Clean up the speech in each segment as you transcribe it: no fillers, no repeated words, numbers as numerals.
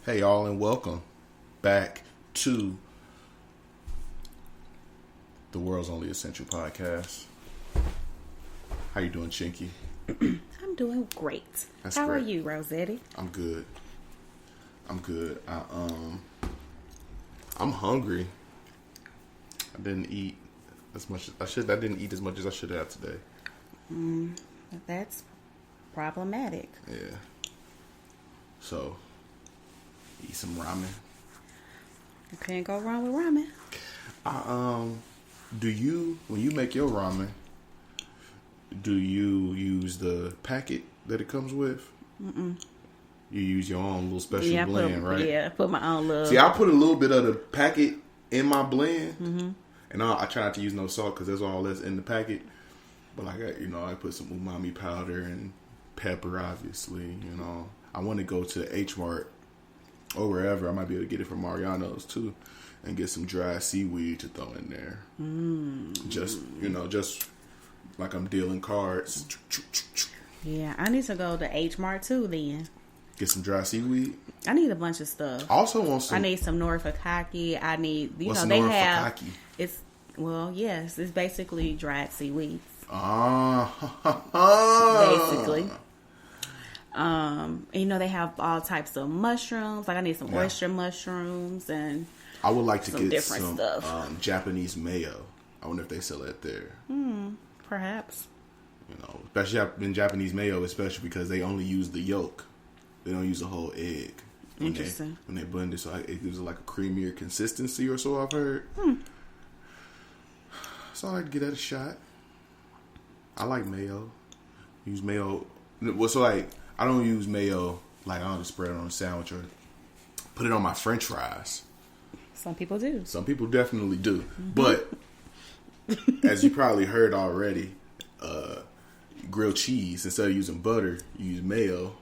Hey y'all, and welcome back to the world's only essential podcast. How you doing, Chinky? I'm doing great. That's How great. are you, Rosetti? I'm good. I'm hungry. I didn't eat as much as I should. I didn't eat as much as I should have today. That's problematic. Yeah. So, eat some ramen. You can't go wrong with ramen. When you make your ramen, do you use the packet that it comes with? Mm-mm. You use your own little special blend, right? Yeah, put my own little. See, I put a little bit of the packet in my blend, and I try not to use no salt because that's all that's in the packet. But like, I put some umami powder and pepper, obviously. I want to go to H Mart or wherever. I might be able to get it from Mariano's too, and get some dry seaweed to throw in there. Just like I'm dealing cards. Yeah, I need to go to H Mart too then. Get some dry seaweed. I need a bunch of stuff. I also want some. I need some Norfolkaki. I need, What's they Norfolkaki? have. Yes, it's basically dried seaweed. Basically. They have all types of mushrooms. Like I need some oyster mushrooms and I would like to some get different some stuff. Japanese mayo. I wonder if they sell it there. Perhaps. Especially in Japanese mayo, especially because they only use the yolk. They don't use the whole egg. Interesting. When they blend it, so it gives it like a creamier consistency or so I've heard. So I like to give that a shot. I like mayo. Use mayo. So like, I don't use mayo like I don't just spread it on a sandwich or put it on my French fries. Some people do. Some people definitely do. But as you probably heard already, grilled cheese, instead of using butter, you use mayo.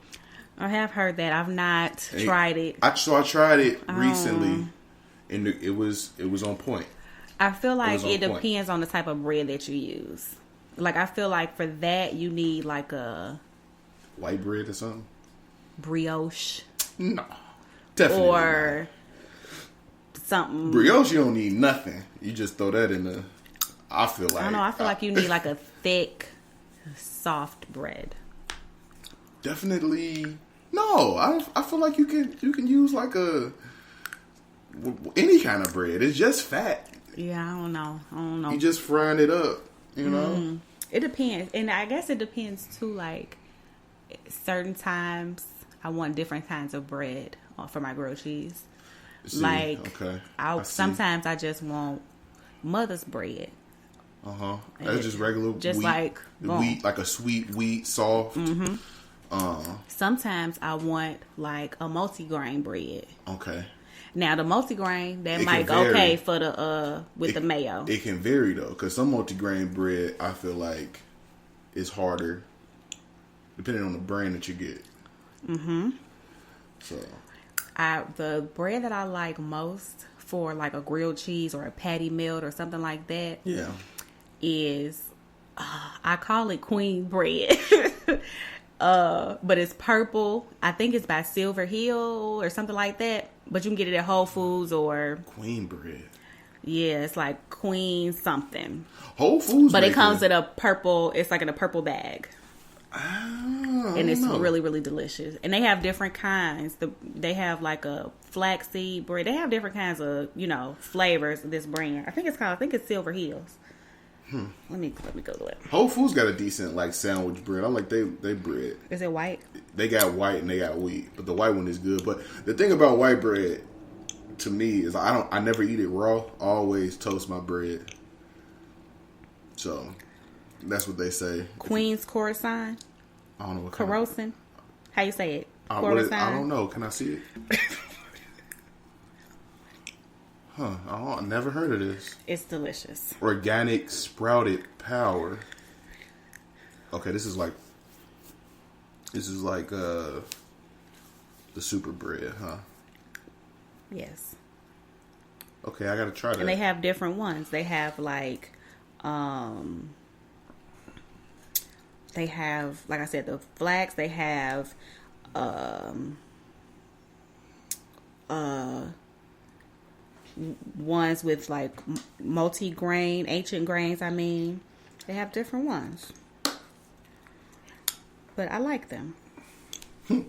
I have heard that. I've not tried it. I tried it recently, and it was on point. I feel like it depends on the type of bread that you use. Like I feel like for that you need like a white bread or something. Brioche. No, definitely or not. Something. Brioche, you don't need nothing. You just throw that in the. I feel like. I don't know. I feel like you need like a thick, soft bread. Definitely. No, I feel like you can use like any kind of bread. It's just fat. Yeah, I don't know. You just frying it up, It depends, and I guess it depends too. Like certain times, I want different kinds of bread for my grilled cheese. Sometimes I just want mother's bread. That's just regular just wheat, like wheat, like a sweet wheat, soft. Sometimes I want like a multigrain bread. Okay. Now the multigrain that might go okay for the with the mayo. It can vary though, because some multigrain bread I feel like is harder, depending on the brand that you get. So, the bread that I like most for like a grilled cheese or a patty melt or something like that, is I call it queen bread. But it's purple. I think it's by Silver Hill or something like that. But you can get it at Whole Foods or queen bread. Yeah, it's like queen something. Whole Foods, but it comes in a purple. It's like in a purple bag, and it's really, really delicious. And they have different kinds. They have like a flaxseed bread. They have different kinds of flavors of this brand. I think it's Silver Hills. Let me go to it. Whole Foods got a decent like sandwich bread. I like they bread. Is it white? They got white and they got wheat, but the white one is good. But the thing about white bread to me is I never eat it raw. I always toast my bread. So that's what they say. Queen's Coruscant. I don't know what Coruscant. How you say it? I don't know. Can I see it? I never heard of this. It's delicious. Organic sprouted power. Okay, this is like the super bread, huh? Yes. Okay, I gotta try that. And they have different ones. They have like they have, like I said, the flax. They have ones with like multi-grain, ancient grains. I mean, they have different ones, but I like them. And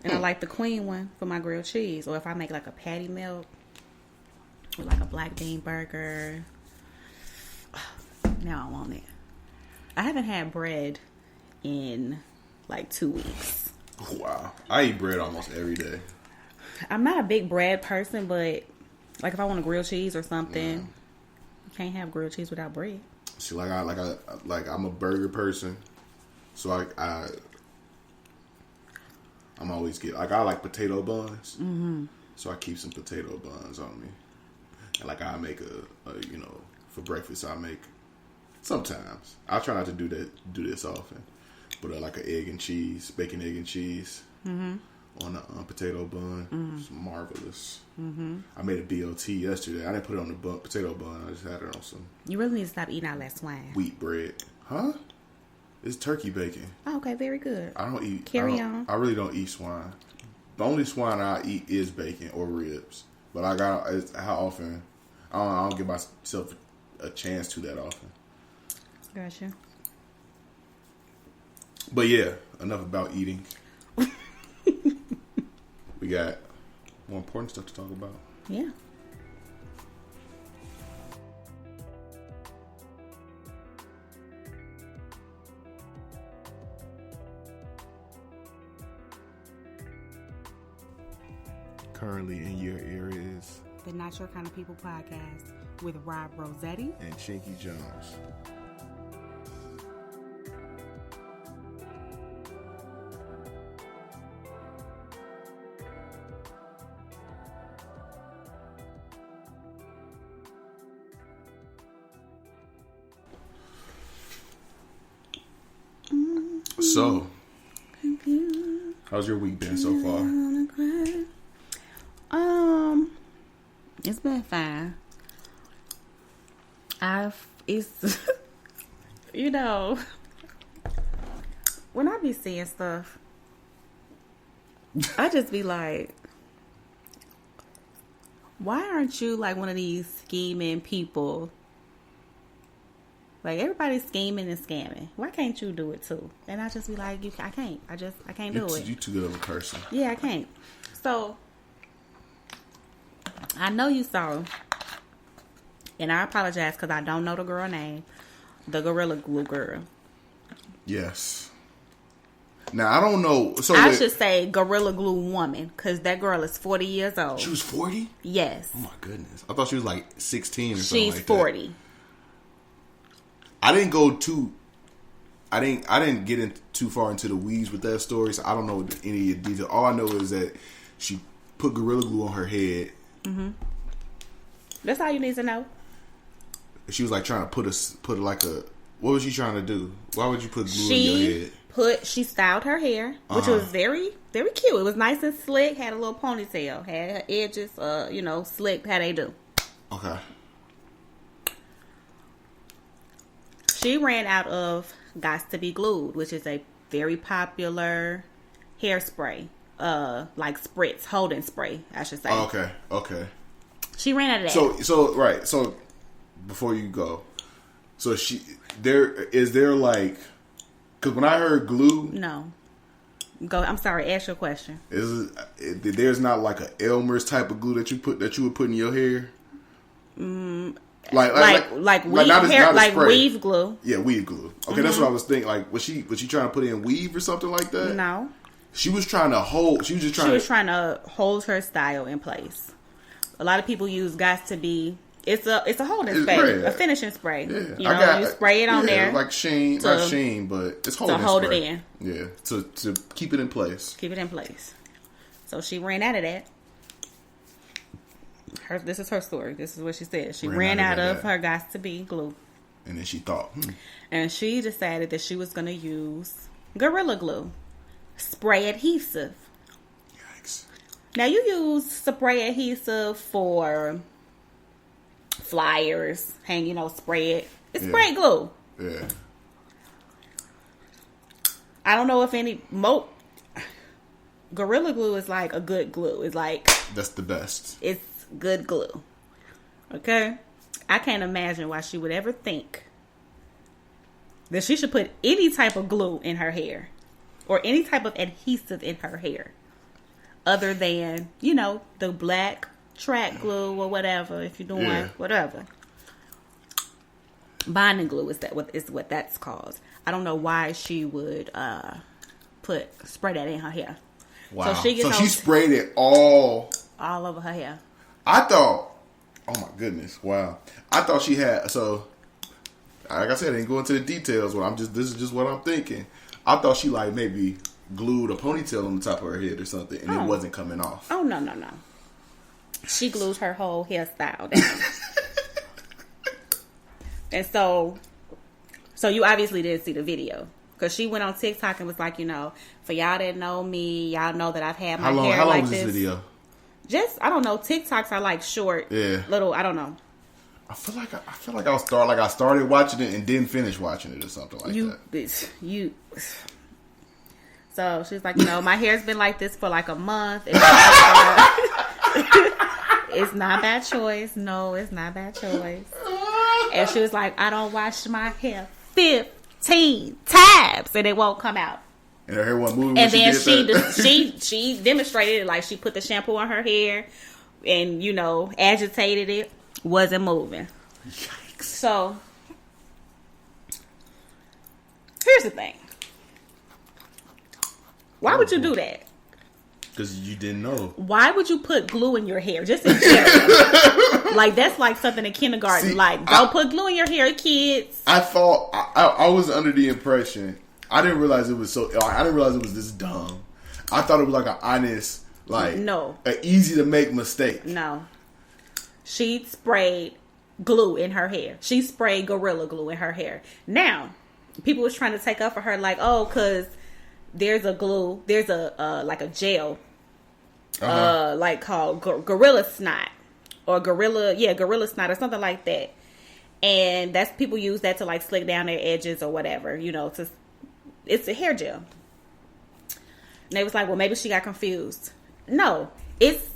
I like the queen one for my grilled cheese, or if I make like a patty melt with like a black bean burger. Now I want it. I haven't had bread in like 2 weeks. Wow. I eat bread almost every day. I'm not a big bread person, but like if I want a grilled cheese or something, you can't have grilled cheese without bread. See, I'm a burger person, so I'm always I like potato buns, so I keep some potato buns on me, and I make a for breakfast I make sometimes. I try not to do this often, but like an egg and cheese, bacon, egg and cheese. On a potato bun. It's marvelous. I made a BLT yesterday. I didn't put it on the potato bun. I just had it on some. You really need to stop eating all that swine. Wheat bread. Huh? It's turkey bacon. Oh, okay, very good. I don't eat. Carry on. I really don't eat swine. The only swine I eat is bacon or ribs. But how often? I don't give myself a chance to that often. Gotcha. But yeah, enough about eating. We got more important stuff to talk about. Yeah. Currently in your ear is the Not Your Kind of People podcast with Rob Rosetti and Chinky Jones. So, how's your week been so far? It's been fine. It's when I be seeing stuff, I just be like, why aren't you like one of these scheming people? Like, everybody's scheming and scamming. Why can't you do it too? And I just be like, I can't. I can't do it. You too good of a person. Yeah, I can't. So, I know you saw, and I apologize because I don't know the girl name, the Gorilla Glue girl. Yes. Now, I don't know. So I should say Gorilla Glue woman, because that girl is 40 years old. She was 40? Yes. Oh, my goodness. I thought she was like 16 or something like that. She's 40. I didn't get in too far into the weeds with that story, so I don't know any of the details. All I know is that she put Gorilla Glue on her head. Mm-hmm. That's all you need to know. She was like trying to put like a. What was she trying to do? Why would you put glue in your head? She styled her hair, which was very, very cute. It was nice and slick. Had a little ponytail. Had her edges, slick. How they do. Okay. She ran out of Gots2B Glued, which is a very popular hairspray. Like spritz, holding spray, I should say. Okay. She ran out of that. So before you go, so is there like, because when I heard glue, no, go. I'm sorry. Ask your question. There's not like a Elmer's type of glue that you would put in your hair. Like weave glue. Yeah, weave glue. Okay, that's what I was thinking. Like, was she trying to put in weave or something like that? No. She was trying to hold. She was trying to hold her style in place. A lot of people use Gots2B. It's a holding spray, a finishing spray. Yeah. You spray it on there, like Sheen, not Sheen, but it's holding to hold spray. It in. Yeah, to keep it in place. Keep it in place. So she ran out of that. This is her story. This is what she said. She ran out of her Gots2B glue. And then she thought. And she decided that she was going to use Gorilla Glue. Spray adhesive. Yikes. Now, you use spray adhesive for flyers, spray it. It's spray glue. Yeah. I don't know if Gorilla Glue is like a good glue. It's like... That's the best. It's good glue. Okay? I can't imagine why she would ever think that she should put any type of glue in her hair. Or any type of adhesive in her hair. Other than, you know, the black track glue or whatever. If you're doing whatever. Bonding glue is what that's called. I don't know why she would spray that in her hair. Wow. So she sprayed it all over her hair. I thought, oh my goodness, wow. I thought she had, so like I said, I didn't go into the details, but this is just what I'm thinking. I thought she like maybe glued a ponytail on the top of her head or something and it wasn't coming off. Oh no. She glued her whole hairstyle down. And so you obviously didn't see the video. Because she went on TikTok and was like, you know, for y'all that know me, y'all know that I've had my hair like this. How long was this video? Just, I don't know. TikToks are like short, little, I don't know. I feel like I started watching it and didn't finish watching it or something like that. So she's like, you know, my hair's been like this for like a month. It's not bad choice. No, it's not bad choice. And she was like, I don't wash my hair 15 times and it won't come out. And her hair wasn't moving. And then she demonstrated it, like she put the shampoo on her hair and, you know, agitated it, wasn't moving. Yikes. So here's the thing. Why would you do that? Because you didn't know. Why would you put glue in your hair? Just in general. Like, that's like something in kindergarten. See, like, don't put glue in your hair, kids. I thought, I was under the impression, I didn't realize it was this dumb. I thought it was like an honest, like, an easy to make mistake. No. She sprayed glue in her hair. She sprayed Gorilla Glue in her hair. Now, people was trying to take up for her, like, oh, because there's a glue, there's a like a gel, like called Gorilla Snot or Gorilla Snot or something like that, and that's people use that to like slick down their edges or whatever, you know. It's a hair gel. And they was like, well, maybe she got confused. No, it's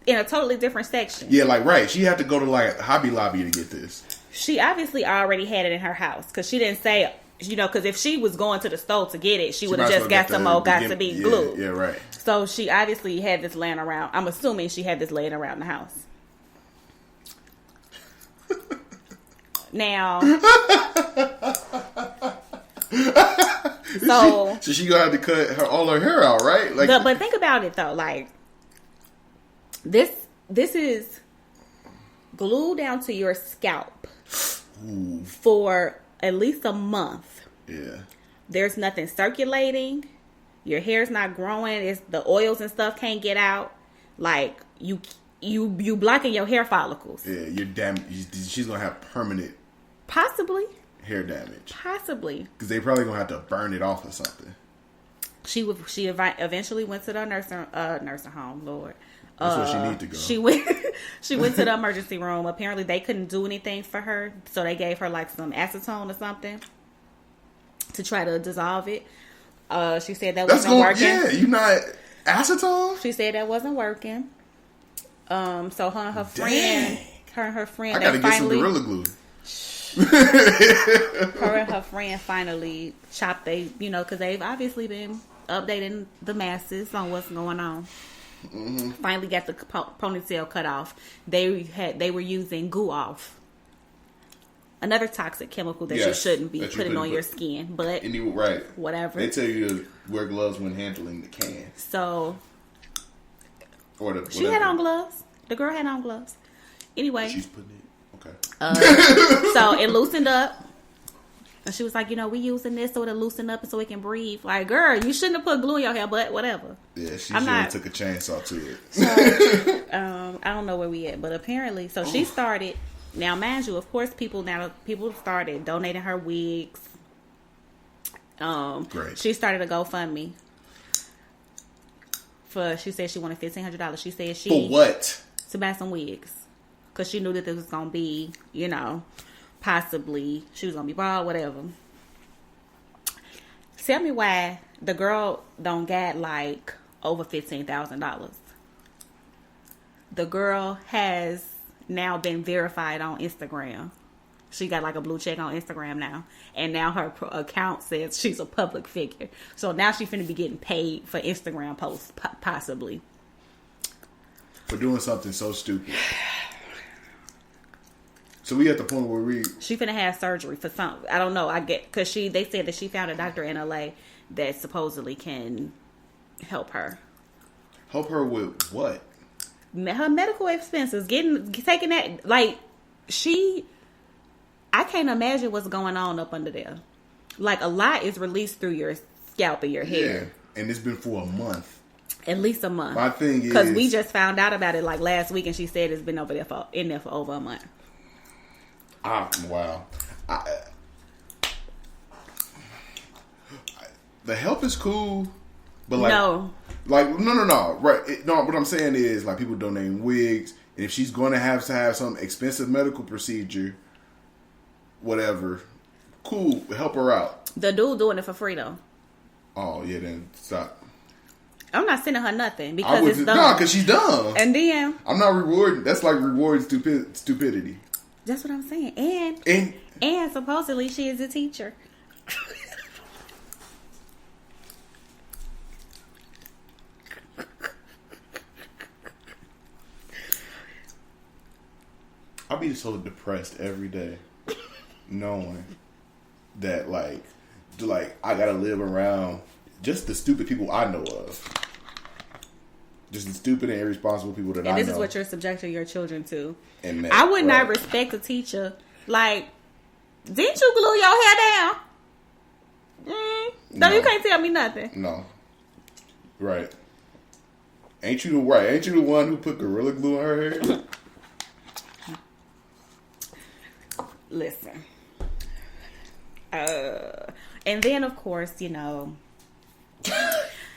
in a totally different section. Yeah, like right. She had to go to like Hobby Lobby to get this. She obviously already had it in her house because she didn't say. You know, because if she was going to the store to get it, she would have just got some old Gots2B glue. Yeah, right. So she obviously had this laying around. I'm assuming she had this laying around the house. Now, so she gonna have to cut all her hair out, right? Like, but think about it though. Like this is glue down to your scalp for at least a month. Yeah. There's nothing circulating. Your hair's not growing. It's the oils and stuff can't get out. Like you blocking your hair follicles. Yeah, you're damaged. She's gonna have permanent, possibly hair damage. Possibly because they probably gonna have to burn it off or something. She eventually went to the nursing home. Lord. That's where she need to go. She went to the emergency room. Apparently, they couldn't do anything for her, so they gave her like some acetone or something to try to dissolve it. She said that wasn't working. Yeah, you not acetone. She said that wasn't working. So her and her friend, I gotta get some Gorilla Glue. Her and her friend finally chopped because they've obviously been updating the masses on what's going on. Mm-hmm. Finally got the ponytail cut off. They were using goo off, another toxic chemical that you shouldn't be putting on your skin. But whatever. They tell you to wear gloves when handling the can. So she had on gloves. The girl had on gloves. Anyway, she's putting it. Okay. So it loosened up. And she was like, we using this so it'll loosen up and so it can breathe. Like, girl, you shouldn't have put glue in your hair, but whatever. Yeah, she should have took a chainsaw to it. So, I don't know where we at, but apparently, so she started. Now, mind you, of course, people started donating her wigs. Great. She started a GoFundMe. She said she wanted $1,500. She said for what? To buy some wigs, because she knew that this was gonna be, possibly she was gonna be bald, whatever. Tell me why the girl don't get like over $15,000. The girl has now been verified on Instagram. She got like a blue check on Instagram now. And now her account says she's a public figure. So now she's finna be getting paid for Instagram posts, possibly. For doing something so stupid. So we at the point where she finna have surgery for something. I don't know. Because they said that she found a doctor in LA that supposedly can help her. Help her with what? Her medical expenses. Taking that, like, I can't imagine what's going on up under there. Like, a lot is released through your scalp and your hair. Yeah, and it's been for a month. At least a month. My thing is, because we just found out about it like last week, and she said it's been in there for over a month. Wow. The help is cool, but like no. Right? No. What I'm saying is, like, people donating wigs, and if she's going to have some expensive medical procedure, whatever, cool, help her out. The dude doing it for free though. Oh yeah, then stop. I'm not sending her nothing because it's dumb. No, because she's dumb. And then I'm not rewarding. That's like rewarding stupidity. That's what I'm saying. And supposedly she is a teacher. I'll be so depressed every day, knowing that like I gotta live around just the stupid people I know of. Just the stupid and irresponsible people that I know. And this is what you're subjecting your children to. And I would not respect a teacher. Like, didn't you glue your hair down? No, you can't tell me nothing. No. Right. Ain't you the one who put Gorilla Glue on her hair? Listen. And then, of course, you know,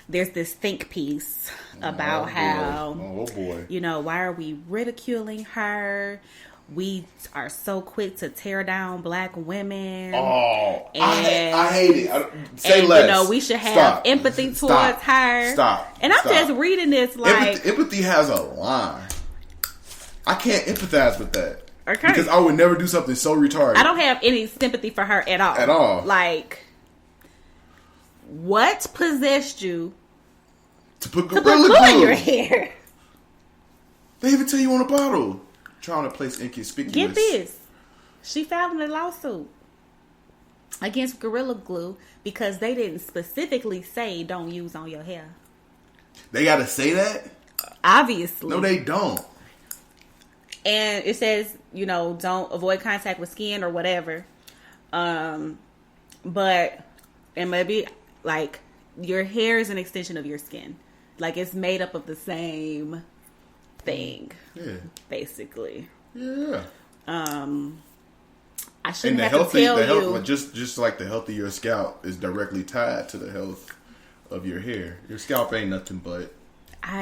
there's this think piece about how, you know, why are we ridiculing her? We are so quick to tear down black women. Oh, I hate it. Say less. You know, we should have empathy towards her. And I'm just reading this like... Empathy has a line. I can't empathize with that. Okay. Because I would never do something so retarded. I don't have any sympathy for her at all. At all. Like, what possessed you to put Gorilla Glue in your hair? They even tell you on the bottle. Trying to place inconspicuous. Get this. She filed a lawsuit against Gorilla Glue because they didn't specifically say don't use on your hair. They gotta say that? Obviously. No, they don't. And it says, you know, don't avoid contact with skin or whatever. But it may be like your hair is an extension of your skin. Like, it's made up of the same thing. Yeah. Basically. Yeah. I shouldn't have to tell you. Just like the health of your scalp is directly tied to the health of your hair. Your scalp ain't nothing but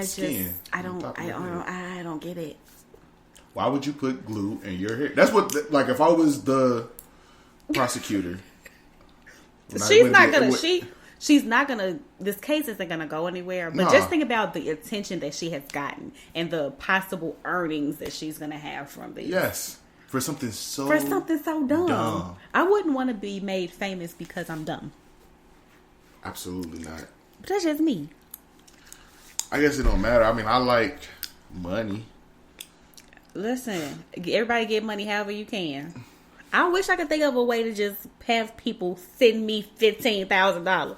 skin. I don't get it. Why would you put glue in your hair? That's what, like, if I was the prosecutor. She's not gonna, this case isn't gonna go anywhere. But just think about the attention that she has gotten and the possible earnings that she's gonna have from this. Yes. For something so dumb. I wouldn't want to be made famous because I'm dumb. Absolutely not. But that's just me. I guess it don't matter. I mean, I like money. Listen, everybody get money however you can. I wish I could think of a way to just have people send me $15,000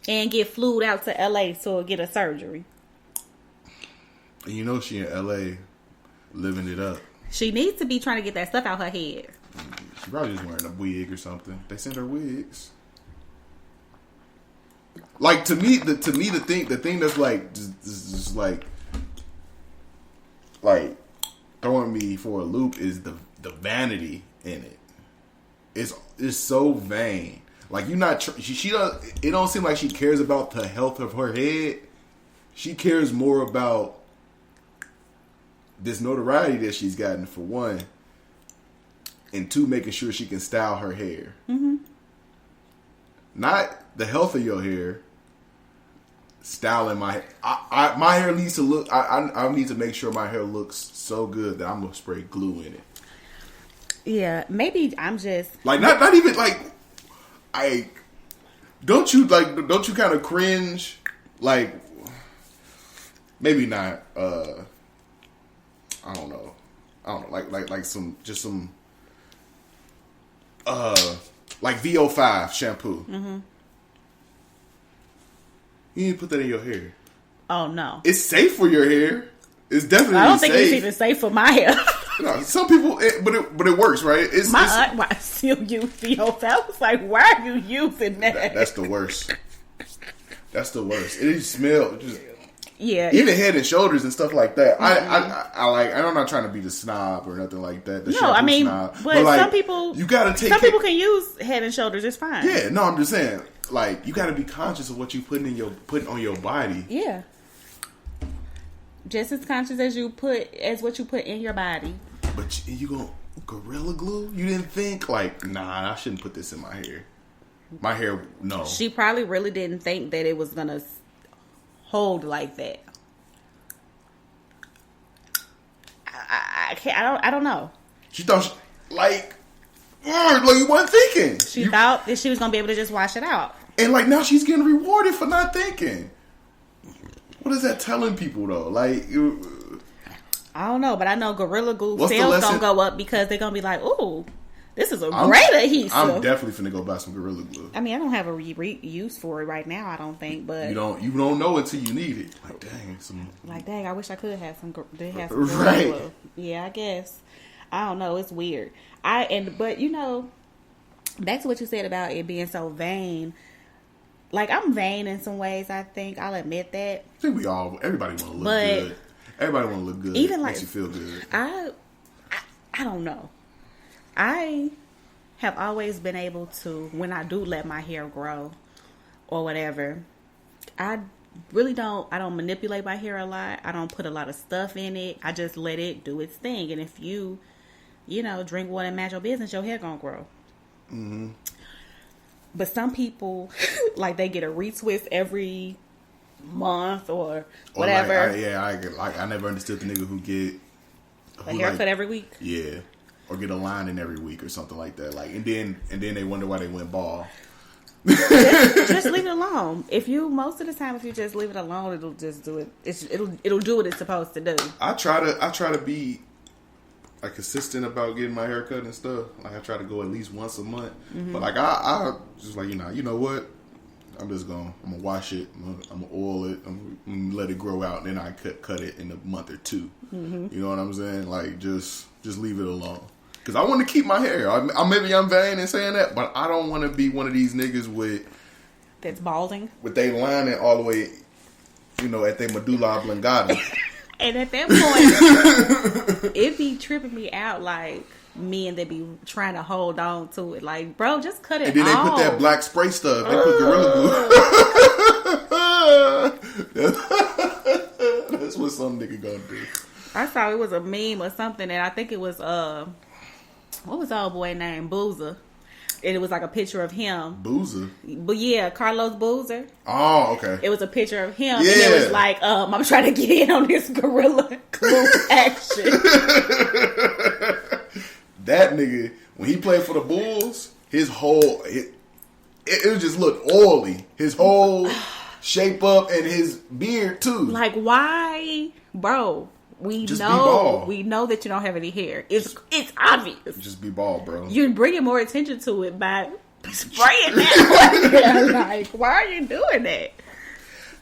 and get flued out to LA to get a surgery. And you know she in LA living it up. She needs to be trying to get that stuff out her head. She probably just wearing a wig or something. They send her wigs. Like, to me the thing that's like just like throwing me for a loop is the vanity in it. It's so vain. Like, you not she does. It don't seem like she cares about the health of her head. She cares more about this notoriety that she's gotten, for one, and two, making sure she can style her hair. Mm-hmm. not the health of your hair. Styling my hair. My hair needs to look. I need to make sure my hair looks so good that I'm gonna spray glue in it. Yeah, maybe I'm just like not even like I. Don't you kind of cringe? Like maybe not. I don't know. Like some like VO5 shampoo. Mm-hmm. You need to put that in your hair. Oh no, it's safe for your hair. It's definitely. I don't think it's even safe for my hair. No, some people, but it works, right? My aunt still use VO5. I was like, why are you using that? That's the worst. That's the worst. It just smells. Yeah, even Head and Shoulders and stuff like that. Mm-hmm. I like. I'm not trying to be the snob or nothing like that. No, I mean, snob. But like, some people, you gotta take. Some people can use Head and Shoulders. It's fine. Yeah, no, I'm just saying. Like, you gotta be conscious of what you putting on your body. Yeah, just as conscious as what you put in your body. But you gonna Gorilla Glue? You didn't think like, nah, I shouldn't put this in my hair. My hair, no. She probably really didn't think that it was gonna hold like that. I don't know. She thought like you weren't thinking. She thought that she was gonna be able to just wash it out. And like now she's getting rewarded for not thinking. What is that telling people though? Like, I don't know, but I know Gorilla Glue sales gonna go up because they're gonna be like, "Ooh, this is a great adhesive." I'm definitely finna go buy some Gorilla Glue. I mean, I don't have a use for it right now. I don't think, but you don't know until you need it. Like dang, I wish I could have some. Gorilla Glue. Yeah, I guess. I don't know. It's weird. But you know, back to what you said about it being so vain. Like, I'm vain in some ways, I think. I'll admit that. I think everybody want to look good. Everybody want to look good. Even makes you feel good. I don't know. I have always been able to, when I do let my hair grow or whatever, I don't manipulate my hair a lot. I don't put a lot of stuff in it. I just let it do its thing. And if you drink water and mind your business, your hair gonna grow. Mm-hmm. But some people, like, they get a retwist every month or whatever. I never understood the nigga who get a haircut every week. Yeah, or get a line in every week or something like that. Like, and then they wonder why they went bald. just leave it alone. Most of the time, if you just leave it alone, it'll just do it. It'll do what it's supposed to do. I try to be like consistent about getting my hair cut and stuff. Like, I try to go at least once a month. Mm-hmm. But like I just like, you know what? I'm gonna wash it. I'm gonna oil it. I'm gonna let it grow out, and then I cut it in a month or two. Mm-hmm. You know what I'm saying? Like, just leave it alone. Because I want to keep my hair. Maybe I'm vain in saying that, but I don't want to be one of these niggas that's balding with they lining all the way, at their medulla oblongata. And at that point, it be tripping me out, like, men that be trying to hold on to it. Like, bro, just cut it off. And then they put that black spray stuff. They put Gorilla Glue. That's what some nigga gonna do. I saw it was a meme or something, and I think it was, what was the old boy named? Boozer. And it was like a picture of him. Boozer? But yeah, Carlos Boozer. Oh, okay. It was a picture of him. Yeah. And it was like, I'm trying to get in on this Gorilla Glue action. That nigga, when he played for the Bulls, it just looked oily. His whole shape up and his beard too. Like, why? Bro, we know that you don't have any hair. It's obvious. Just be bald, bro. You're bringing more attention to it by spraying that. Like, why are you doing that?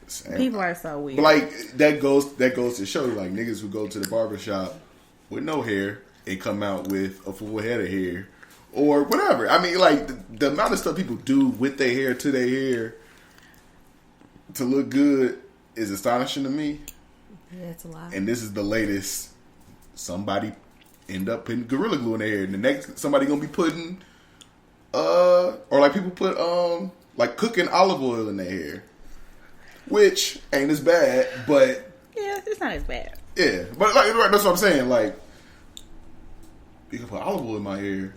Same. People are so weird. But like, that goes to show you, like, niggas who go to the barbershop with no hair and come out with a full head of hair or whatever. I mean, like, the amount of stuff people do with their hair to their hair to look good is astonishing to me. Yeah, it's a lot. And this is the latest. Somebody end up putting Gorilla Glue in their hair. And the next, somebody gonna be putting, or like people put, like cooking olive oil in their hair. Which ain't as bad, but. Yeah, it's not as bad. Yeah, but like, that's what I'm saying. Like, you can put olive oil in my hair.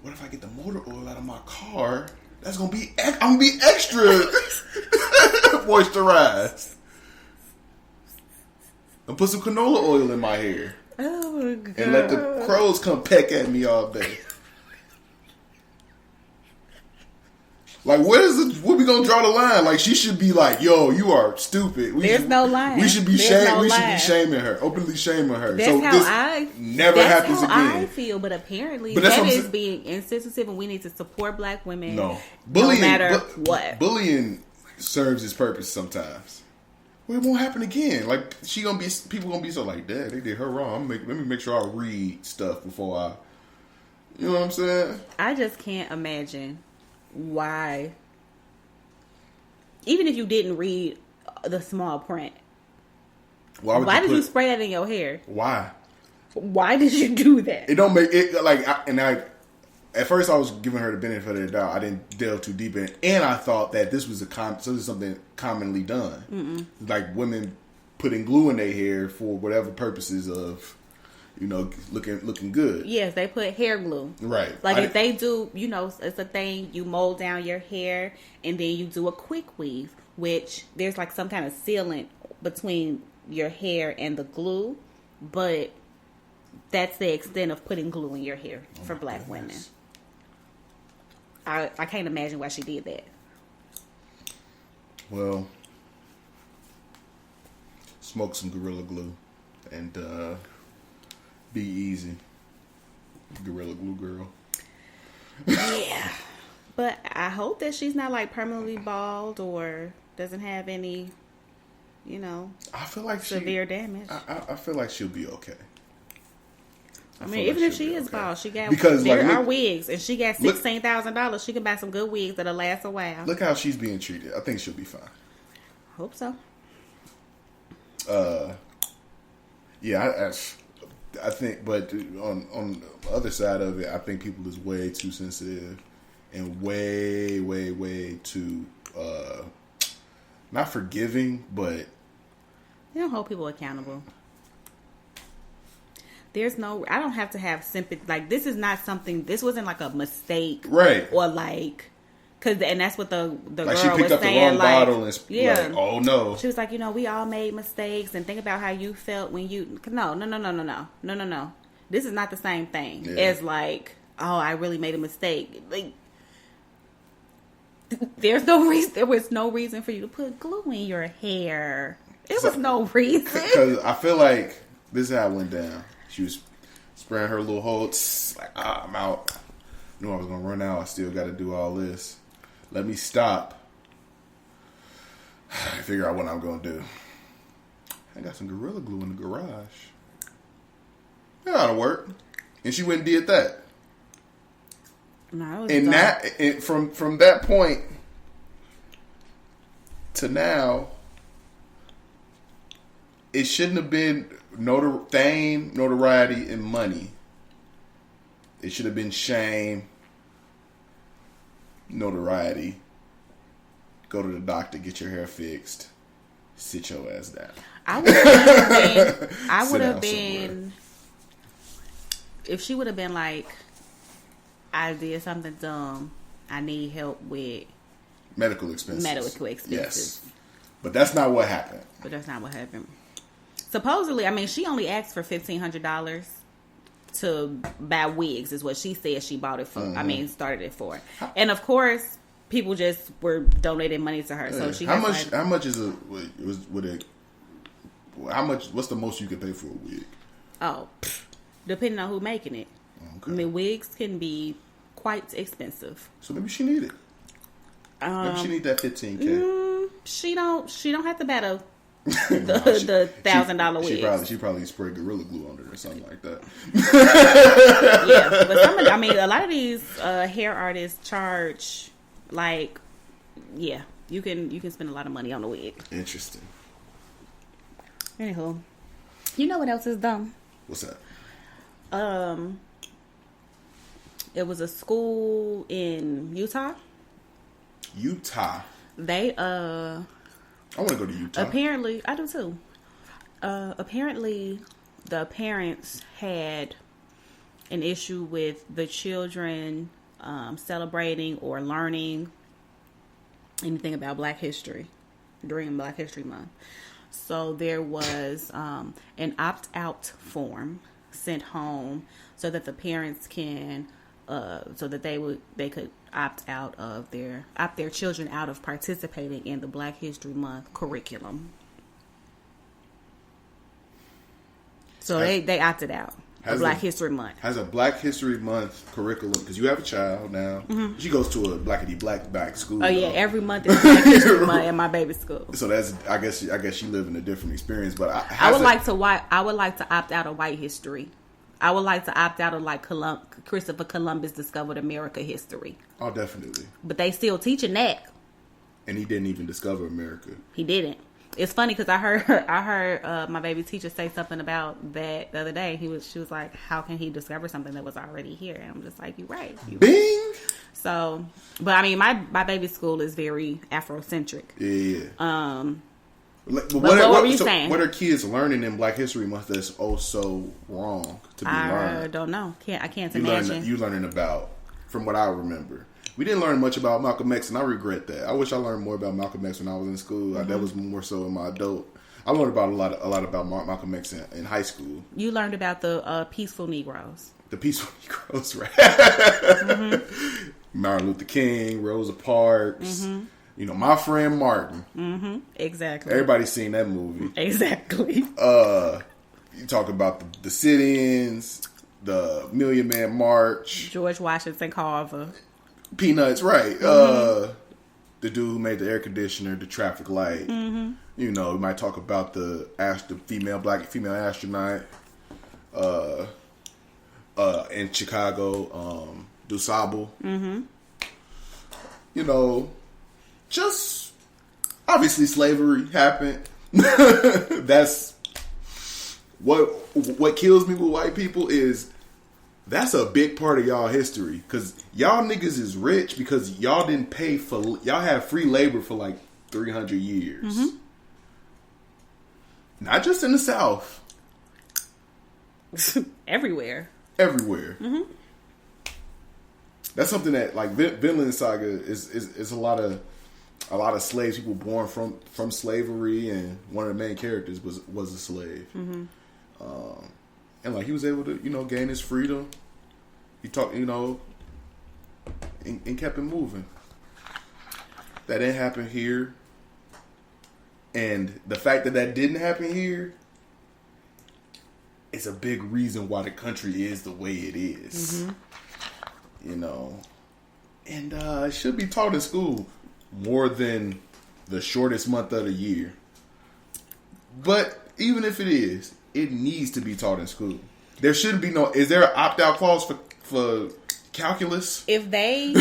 What if I get the motor oil out of my car I'm gonna be extra moisturized. And put some canola oil in my hair. Oh my God. And let the crows come peck at me all day. Like, where we gonna draw the line? Like, she should be like, "Yo, you are stupid." There's no line. We should be shaming her, openly shaming her. That's so how this never happens again. I feel, but apparently that is being insensitive, and we need to support Black women. No, bullying, no matter what. Bullying serves its purpose sometimes. Well, it won't happen again. Like, people gonna be so like, "Dad, they did her wrong. Let me make sure I read stuff before I." You know what I'm saying? I just can't imagine why, even if you didn't read the small print, why did you spray that in your hair? Why did you do that? It don't make it like. At first I was giving her the benefit of the doubt. I didn't delve too deep in it, and I thought that this was something commonly done. Mm-mm. Like women putting glue in their hair for whatever purposes of, looking good. Yes, they put hair glue. Right. Like if they do, it's a thing, you mold down your hair and then you do a quick weave, which there's like some kind of sealant between your hair and the glue, but that's the extent of putting glue in your hair for Black women. I can't imagine why she did that. Well, smoke some Gorilla Glue and be easy, Gorilla Glue girl. Yeah, but I hope that she's not like permanently bald or doesn't have any, I feel like severe damage. I feel like she'll be okay. I mean, even if she is bald, she got there are wigs, and she got $16,000. She can buy some good wigs that'll last a while. Look how she's being treated. I think she'll be fine. Hope so. Yeah, I think, but on the other side of it, I think people is way too sensitive and way, way, way too not forgiving, but they don't hold people accountable. I don't have to have sympathy. Like, this wasn't like a mistake. Right. Or like, and that's what the like girl was saying. She picked up the wrong bottle and like, oh no. She was like, we all made mistakes, and think about how you felt when you, no. This is not the same thing as like, oh, I really made a mistake. Like, there was no reason for you to put glue in your hair. There was no reason. Because I feel like this is how it went down. She was spraying her little hole. Like, I'm out. Knew I was going to run out. I still got to do all this. Let me stop. Figure out what I'm going to do. I got some Gorilla Glue in the garage. That ought to work. And she went and did that. No, and from that point to now, it shouldn't have been fame, notoriety, and money. It should have been shame, notoriety. Go to the doctor, get your hair fixed, sit your ass down. I would have been if she would have been like, I did something dumb. I need help with medical expenses. Yes. But that's not what happened. Supposedly, I mean, she only asked for $1,500 to buy wigs, is what she said she bought it for. Mm-hmm. I mean, started it for. And of course, people just were donating money to her. So she how much is how much? What's the most you could pay for a wig? Oh, depending on who's making it. Okay. I mean, wigs can be quite expensive. So maybe she need it. Maybe she need that $15,000. She don't have to bet the $1,000 wig. She probably sprayed Gorilla Glue on it or something like that. Yeah, but a lot of these hair artists charge like, yeah, you can spend a lot of money on a wig. Interesting. Anywho, you know what else is dumb? What's that? It was a school in Utah. They I want to go to Utah. Apparently, I do too. Apparently, the parents had an issue with the children celebrating or learning anything about Black history during Black History Month. So there was an opt-out form sent home so that the parents can, so that they could opt their children out of participating in the Black History Month curriculum. So they opted out. Black History Month has a Black History Month curriculum because you have a child now. Mm-hmm. She goes to a black school. Oh yeah, every month is Black History Month at my baby's school. So that's I guess she living a different experience. But I would like to opt out of white history. I would like to opt out of like Christopher Columbus discovered America history. Oh, definitely. But they still teaching that. And he didn't even discover America. He didn't. It's funny because I heard my baby teacher say something about that the other day. She was like, "How can he discover something that was already here?" And I'm just like, "You're right." Bing. So, but I mean, my baby's school is very Afrocentric. Yeah. What were you saying? What are kids learning in Black History Month that's so wrong to be learned? I don't know. I can't imagine. You learning about, from what I remember. We didn't learn much about Malcolm X, and I regret that. I wish I learned more about Malcolm X when I was in school. Mm-hmm. That was more so in my adult. I learned about a lot about Malcolm X in high school. You learned about the peaceful Negroes. The peaceful Negroes, right? Mm-hmm. Martin Luther King, Rosa Parks. Mm-hmm. You know, My Friend Martin. Mm-hmm. Exactly. Everybody's seen that movie. Exactly. You talk about the sit-ins, the Million Man March, George Washington Carver. Peanuts, right? Mm-hmm. The dude who made the air conditioner, the traffic light. Mm-hmm. You know, we might talk about the black female astronaut in Chicago, DuSable. Mm-hmm. You know, just obviously slavery happened. That's what kills me with white people is. That's a big part of y'all history. Because y'all niggas is rich because y'all didn't pay for... Y'all had free labor for like 300 years. Mm-hmm. Not just in the South. Everywhere. Mm-hmm. That's something that, like, Vinland Saga is a lot of slaves, people born from slavery, and one of the main characters was a slave. Mm-hmm. And like he was able to, you know, gain his freedom. He talked, you know, and kept it moving. That didn't happen here. And the fact that didn't happen here is a big reason why the country is the way it is. Mm-hmm. You know. And it should be taught in school more than the shortest month of the year. But even if it is, it needs to be taught in school. There shouldn't be is there an opt-out clause for calculus? If they,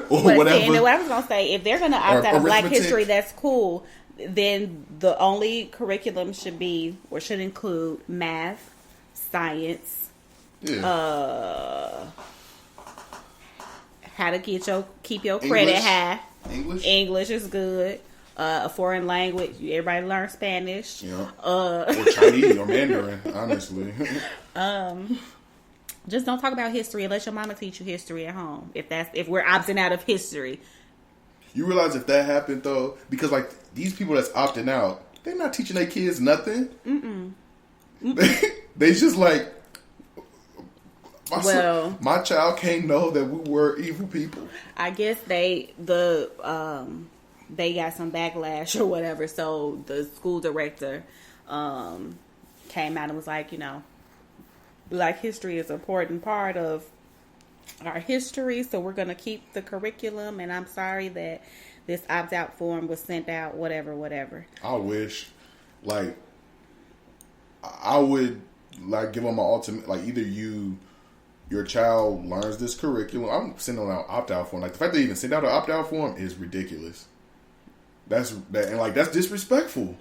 or whatever. And what I was going to say, if they're going to opt out of Black history, that's cool. Then the only curriculum should be, or should include math, science, how to keep your credit high. English is good. A foreign language. Everybody learn Spanish. Yeah. Or Chinese or Mandarin, honestly. Just don't talk about history unless your mama teach you history at home. If we're opting out of history. You realize if that happened though, because like these people that's opting out, they're not teaching their kids nothing. They just like my child can't know that we were evil people. I guess they got some backlash or whatever, so the school director came out and was like, you know, Black history is an important part of our history, so we're going to keep the curriculum, and I'm sorry that this opt-out form was sent out, whatever. I wish, like, I would, like, give them an ultimate, like, either your child learns this curriculum. I'm sending out an opt-out form. Like, the fact that they even send out an opt-out form is ridiculous. That's disrespectful.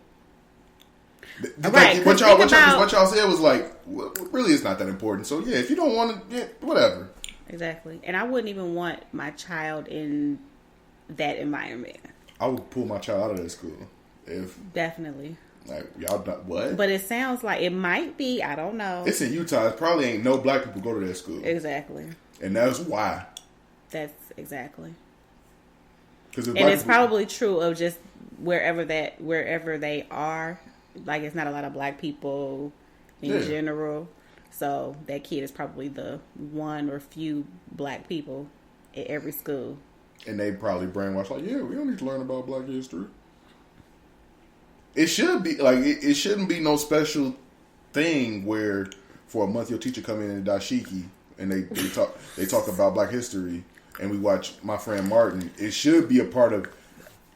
Right. What y'all said was like, well, really, it's not that important. So yeah, if you don't want to, whatever. Exactly. And I wouldn't even want my child in that environment. I would pull my child out of that school. Definitely. Like, y'all not what? But it sounds like it might be. I don't know. It's in Utah. It probably ain't no Black people go to that school. Exactly. And that's why. That's exactly. And it's probably true of just wherever they are. Like, it's not a lot of black people in general. So that kid is probably the one or few black people at every school. And they probably brainwashed, like, yeah, we don't need to learn about black history. It should be, like, it shouldn't be no special thing where for a month your teacher come in dashiki and they talk about black history and we watch My Friend Martin. It should be a part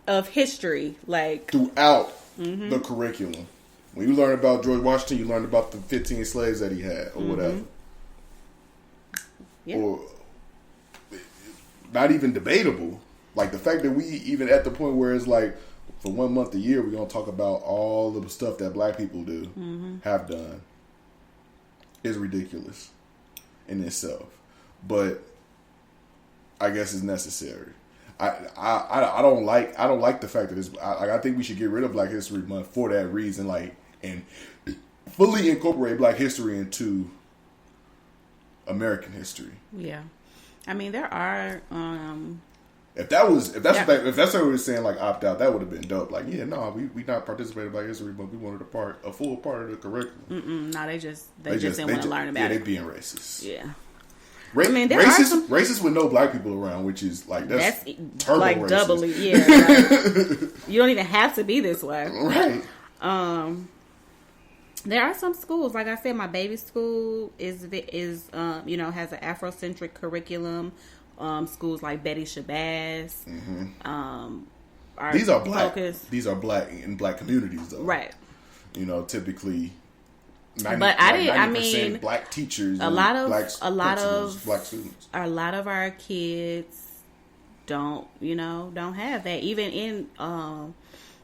of history, like throughout the curriculum. When you learn about George Washington, you learn about the 15 slaves that he had or whatever. Yeah. Or not even debatable. Like the fact that we even at the point where it's like for 1 month a year we're gonna talk about all of the stuff that black people do have done is ridiculous in itself. But I guess it's necessary. I don't like the fact that it's. I think we should get rid of Black History Month for that reason. Like, and fully incorporate Black history into American history. Yeah, I mean there are. If that's what we were saying, like opt out, that would have been dope. Like, yeah, no, we not participating in Black history, but we wanted a full part of the curriculum. No, they just didn't want to learn about it. Yeah, they being racist. Yeah. I mean, racist with no black people around, which is like that's turbo like racist. Doubly, yeah. Like, you don't even have to be this way, right? There are some schools, like I said, my baby school is has an Afrocentric curriculum. Schools like Betty Shabazz, these are black. These are black in black communities, though, right? Typically. 90, but I mean, black teachers, a lot of black students. A lot of our kids don't have that. Even in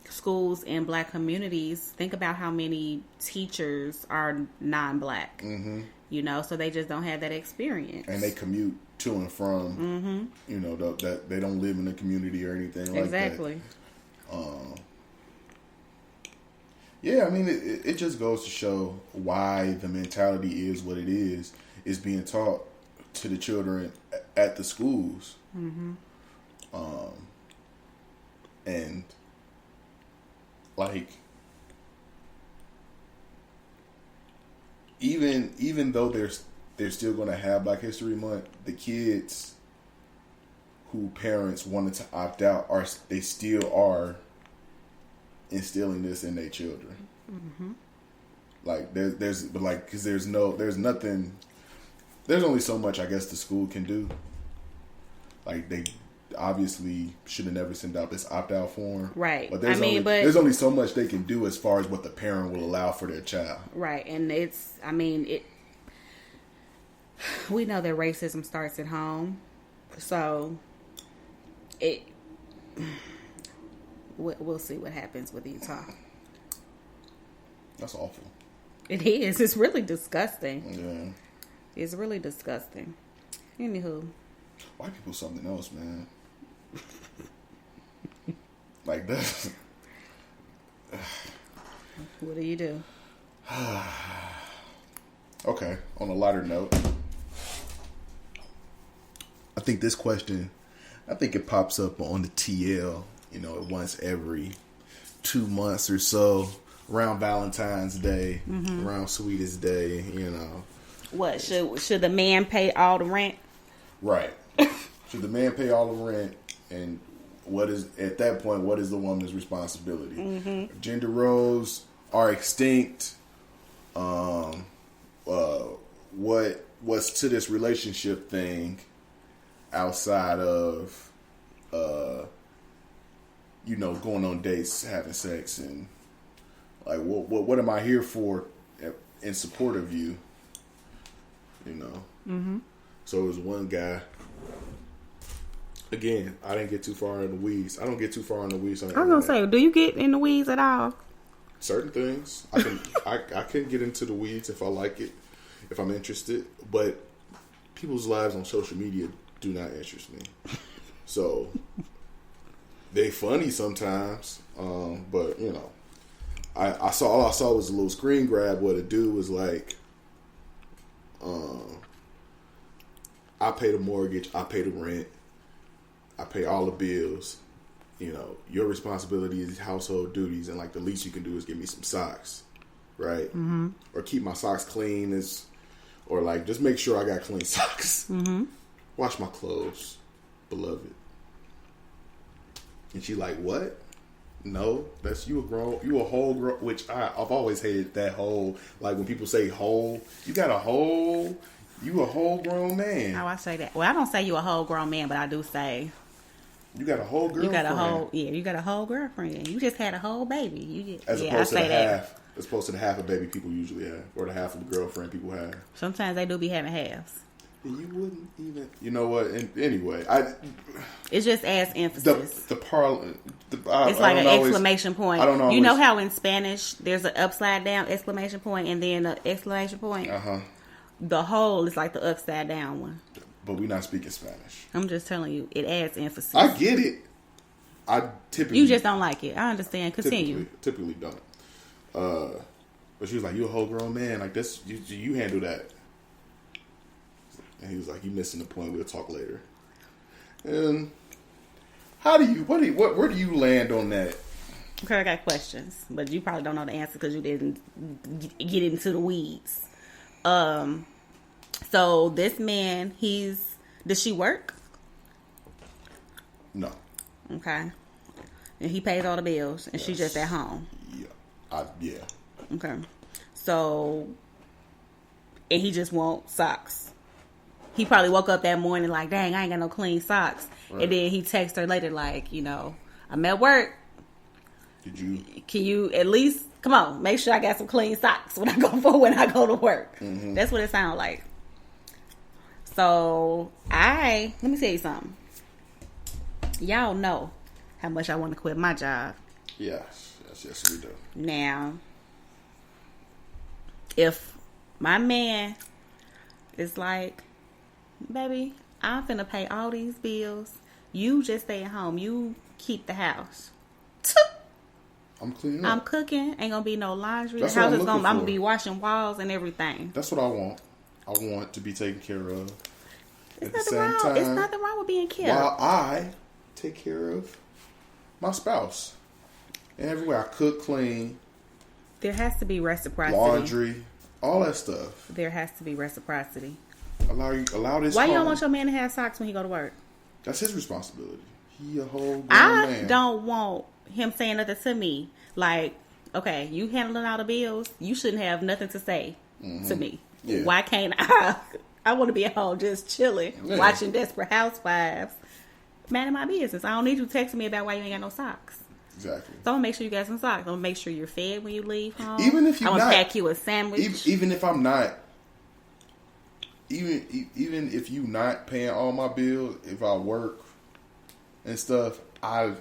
schools in black communities, think about how many teachers are non-black. So they just don't have that experience, and they commute to and from. That they don't live in the community or anything like that. Exactly. Yeah, I mean, it just goes to show why the mentality is what it is being taught to the children at the schools. And, like, even though they're still going to have Black History Month, the kids who parents wanted to opt out, they still are instilling this in their children. Like there's nothing. There's only so much I guess the school can do. Like they obviously should have never sent out this opt-out form, right? But there's only so much they can do as far as what the parent will allow for their child, right? And we know that racism starts at home, so we'll see what happens with Utah. That's awful. It is. It's really disgusting. Yeah. It's really disgusting. Anywho. White people something else, man. Like that. What do you do? Okay. On a lighter note, I think this question, it pops up on the TL, once every 2 months or so, around Valentine's Day, around Sweetest Day, What, should the man pay all the rent? Right. Should the man pay all the rent? And at that point, what is the woman's responsibility? Gender roles are extinct. What's to this relationship thing outside of going on dates, having sex, and like what am I here for in support of you? So it was one guy. Again, I didn't get too far in the weeds. I don't get too far in the weeds. I was gonna say, do you get in the weeds at all? Certain things I can get into the weeds if I like it, if I'm interested. But people's lives on social media do not interest me. So they funny sometimes, but I saw all I saw was a little screen grab. What a dude was like, I pay the mortgage, I pay the rent, I pay all the bills. You know, your responsibility is household duties, and like the least you can do is give me some socks, right? Mm-hmm. Or keep my socks clean, or like just make sure I got clean socks. Mm-hmm. Wash my clothes, beloved. And she like, what? No, that's you a whole grown, which I've always hated that whole, like when people say whole, you a whole grown man. How I say that? Well, I don't say you a whole grown man, but I do say you got a whole girlfriend. You got a whole girlfriend. You just had a whole baby. As opposed to the half of baby people usually have, or the half of the girlfriend people have. Sometimes they do be having halves. And you wouldn't even, you know what? And anyway, it just adds emphasis. It's like an exclamation point. I don't know. You know how in Spanish there's an upside down exclamation point and then an exclamation point. The whole is like the upside down one. But we're not speaking Spanish. I'm just telling you, it adds emphasis. I get it. You just don't like it. I understand. Continue. Typically don't. But she was like, "You a whole grown man. Like this, you handle that." And he was like, "You missing the point. We'll talk later." And where do you land on that? Okay, I got questions, but you probably don't know the answer because you didn't get into the weeds. So this man, does she work? No. Okay. And he pays all the bills, and she's just at home. Yeah. Yeah. Okay. So, and he just wants socks. He probably woke up that morning like, dang, I ain't got no clean socks. Right. And then he texts her later like, I'm at work. Can you at least, come on, make sure I got some clean socks when I go to work. Mm-hmm. That's what it sounds like. So, let me tell you something. Y'all know how much I want to quit my job. Yes, we do. Now, if my man is like, baby, I'm finna pay all these bills. You just stay at home. You keep the house. I'm cleaning up. I'm cooking. Ain't gonna be no laundry. The house is I'm gonna be washing walls and everything. That's what I want. I want to be taken care of. At the same time, it's nothing wrong with being kept. While I take care of my spouse. And everywhere I cook, clean. There has to be reciprocity. Laundry, all that stuff. There has to be reciprocity. Allow this. Why you don't want your man to have socks when he go to work? That's his responsibility. He a whole grown man. I don't want him saying nothing to me. Like, okay, you handling all the bills. You shouldn't have nothing to say to me. Yeah. Why can't I? I want to be at home just chilling, watching Desperate Housewives. Man in my business. I don't need you texting me about why you ain't got no socks. Exactly. So I'm gonna make sure you got some socks. I'm gonna make sure you're fed when you leave home. Even if I'm gonna pack you a sandwich. Even if I'm not. Even if you not paying all my bills, if I work and stuff, I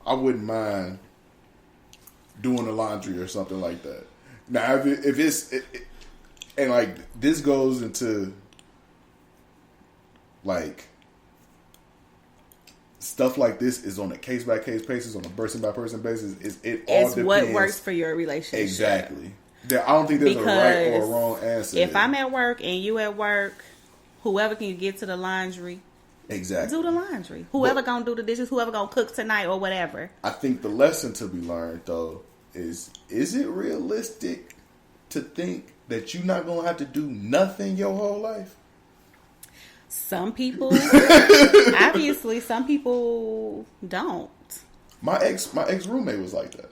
wouldn't mind doing the laundry or something like that. Now, if it's and like this goes into like stuff like this is on a case by case basis, on a person by person basis. It all depends. What works for your relationship. Exactly. I don't think there's a right or a wrong answer. If I'm at work and you at work, whoever can get to the laundry, exactly, do the laundry. Whoever gonna do the dishes, whoever gonna cook tonight or whatever. I think the lesson to be learned though is it realistic to think that you're not gonna have to do nothing your whole life? Some people, obviously, some people don't. My ex roommate was like that.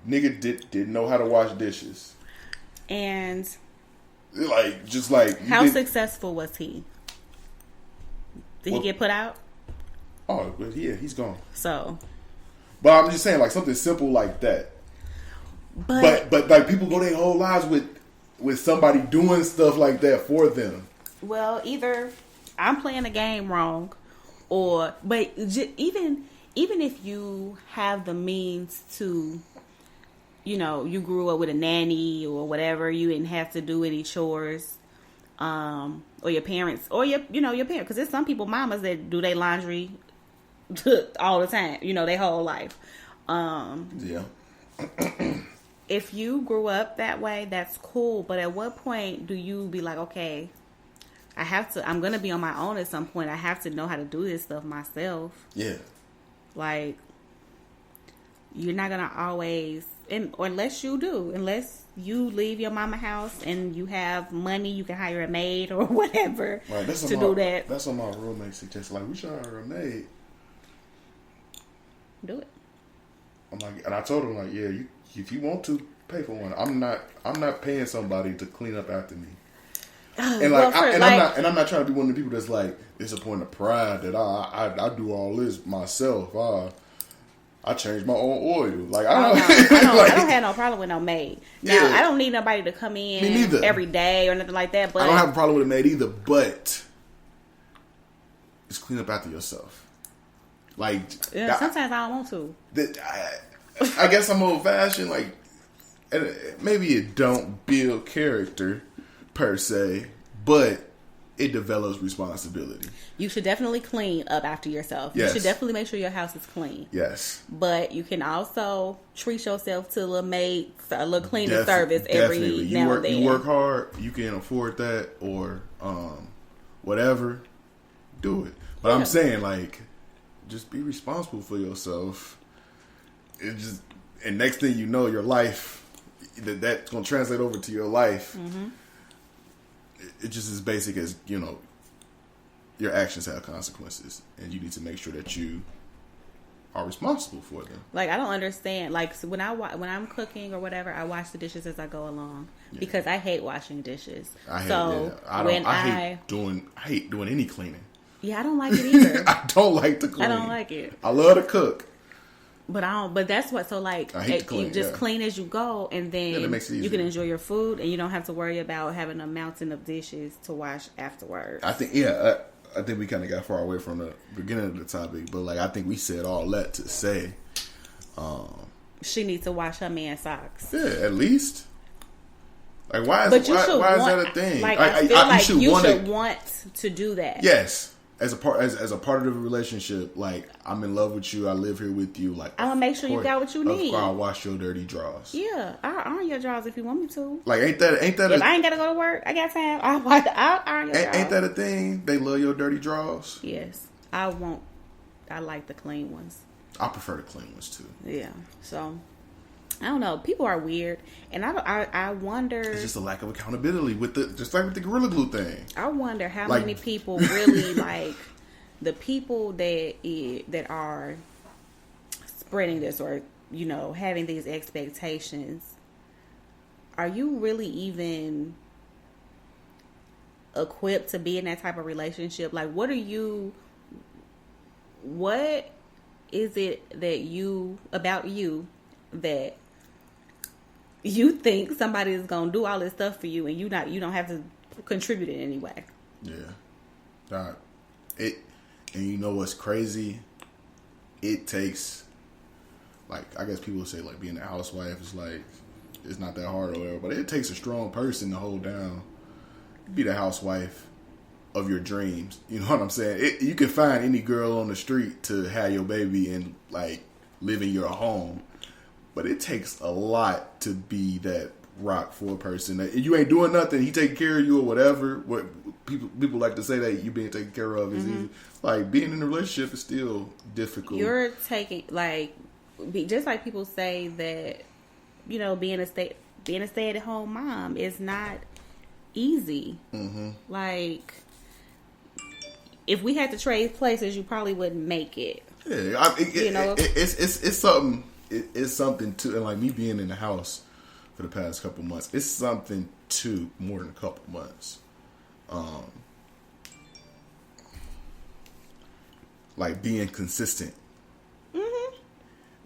Nigga didn't know how to wash dishes. And how successful was he? Did he get put out? Oh, yeah, he's gone. So, but I'm just saying, like something simple like that. But like people go their whole lives with somebody doing stuff like that for them. Well, either I'm playing the game wrong, but even if you have the means to, you grew up with a nanny or whatever, you didn't have to do any chores, or your parents, or your parents, because there's some people, mamas, that do their laundry all the time, their whole life. Yeah. If you grew up that way, that's cool. But at what point do you be like, okay, I'm going to be on my own at some point. I have to know how to do this stuff myself. Yeah. Like, you're not going to always, or unless you leave your mama house and you have money, you can hire a maid or whatever do that. That's what my roommate suggested. Like, we should hire a maid. Do it. I'm like, and I told him, like, yeah, if you want to, pay for one. I'm not paying somebody to clean up after me. And I'm not trying to be one of the people that's like, it's a point of pride that I do all this myself. I change my own oil. Like I don't have no problem with no maid. Now I don't need nobody to come in every day or nothing like that. But I don't have a problem with a maid either. But just clean up after yourself. Like sometimes I don't want to. I guess I'm old fashioned. Like maybe it don't build character per se, but it develops responsibility. You should definitely clean up after yourself. Yes. You should definitely make sure your house is clean. Yes. But you can also treat yourself to a little cleaning service every now and then. You work hard, you can afford that, or whatever, do it. But I'm saying, like, just be responsible for yourself. And next thing you know, your life, that's going to translate over to your life. Mm-hmm. It's just as basic as, your actions have consequences, and you need to make sure that you are responsible for them. Like, I don't understand. Like, so when I'm cooking or whatever, I wash the dishes as I go along because I hate washing dishes. I hate doing any cleaning. Yeah, I don't like it either. I don't like to clean. I don't like it. I love to cook. But that's what, so like, you just clean as you go, and then you can enjoy your food, and you don't have to worry about having a mountain of dishes to wash afterwards. I think, I think we kind of got far away from the beginning of the topic, but like, I think we said all that to say, she needs to wash her man's socks. Yeah, at least. Like, why is that a thing? Like, I feel like you should want to do that. Yes. As a part of the relationship, like, I'm in love with you, I live here with you, like, I'm gonna make sure you got what you need. I'll wash your dirty drawers. Yeah, I'll iron your drawers if you want me to. Like, ain't that if I ain't gotta go to work, I got time, I'll iron your drawers. Ain't that a thing? They love your dirty drawers? Yes. I like the clean ones. I prefer the clean ones too. Yeah. So I don't know. People are weird, and I wonder. It's just a lack of accountability just like with the Gorilla Glue thing. I wonder how many people really like the people that are spreading this or having these expectations. Are you really even equipped to be in that type of relationship? Like, what is it about you that you think somebody is gonna do all this stuff for you, and you don't have to contribute in any way? Yeah, and you know what's crazy? It takes, like, I guess people say like being a housewife is like it's not that hard or whatever, but it takes a strong person to hold down, be the housewife of your dreams. You know what I'm saying? You can find any girl on the street to have your baby and like live in your home. But it takes a lot to be that rock for a person. That you ain't doing nothing, he taking care of you or whatever. What people like to say that you being taken care of is easy. Like, being in a relationship is still difficult. You're taking, like, just like people say that, being a stay-at-home mom is not easy. Mm-hmm. Like, if we had to trade places, you probably wouldn't make it. Yeah, it's something. It's something to, and like me being in the house for the past couple months, it's something to more than a couple months. Like being consistent. Mm-hmm.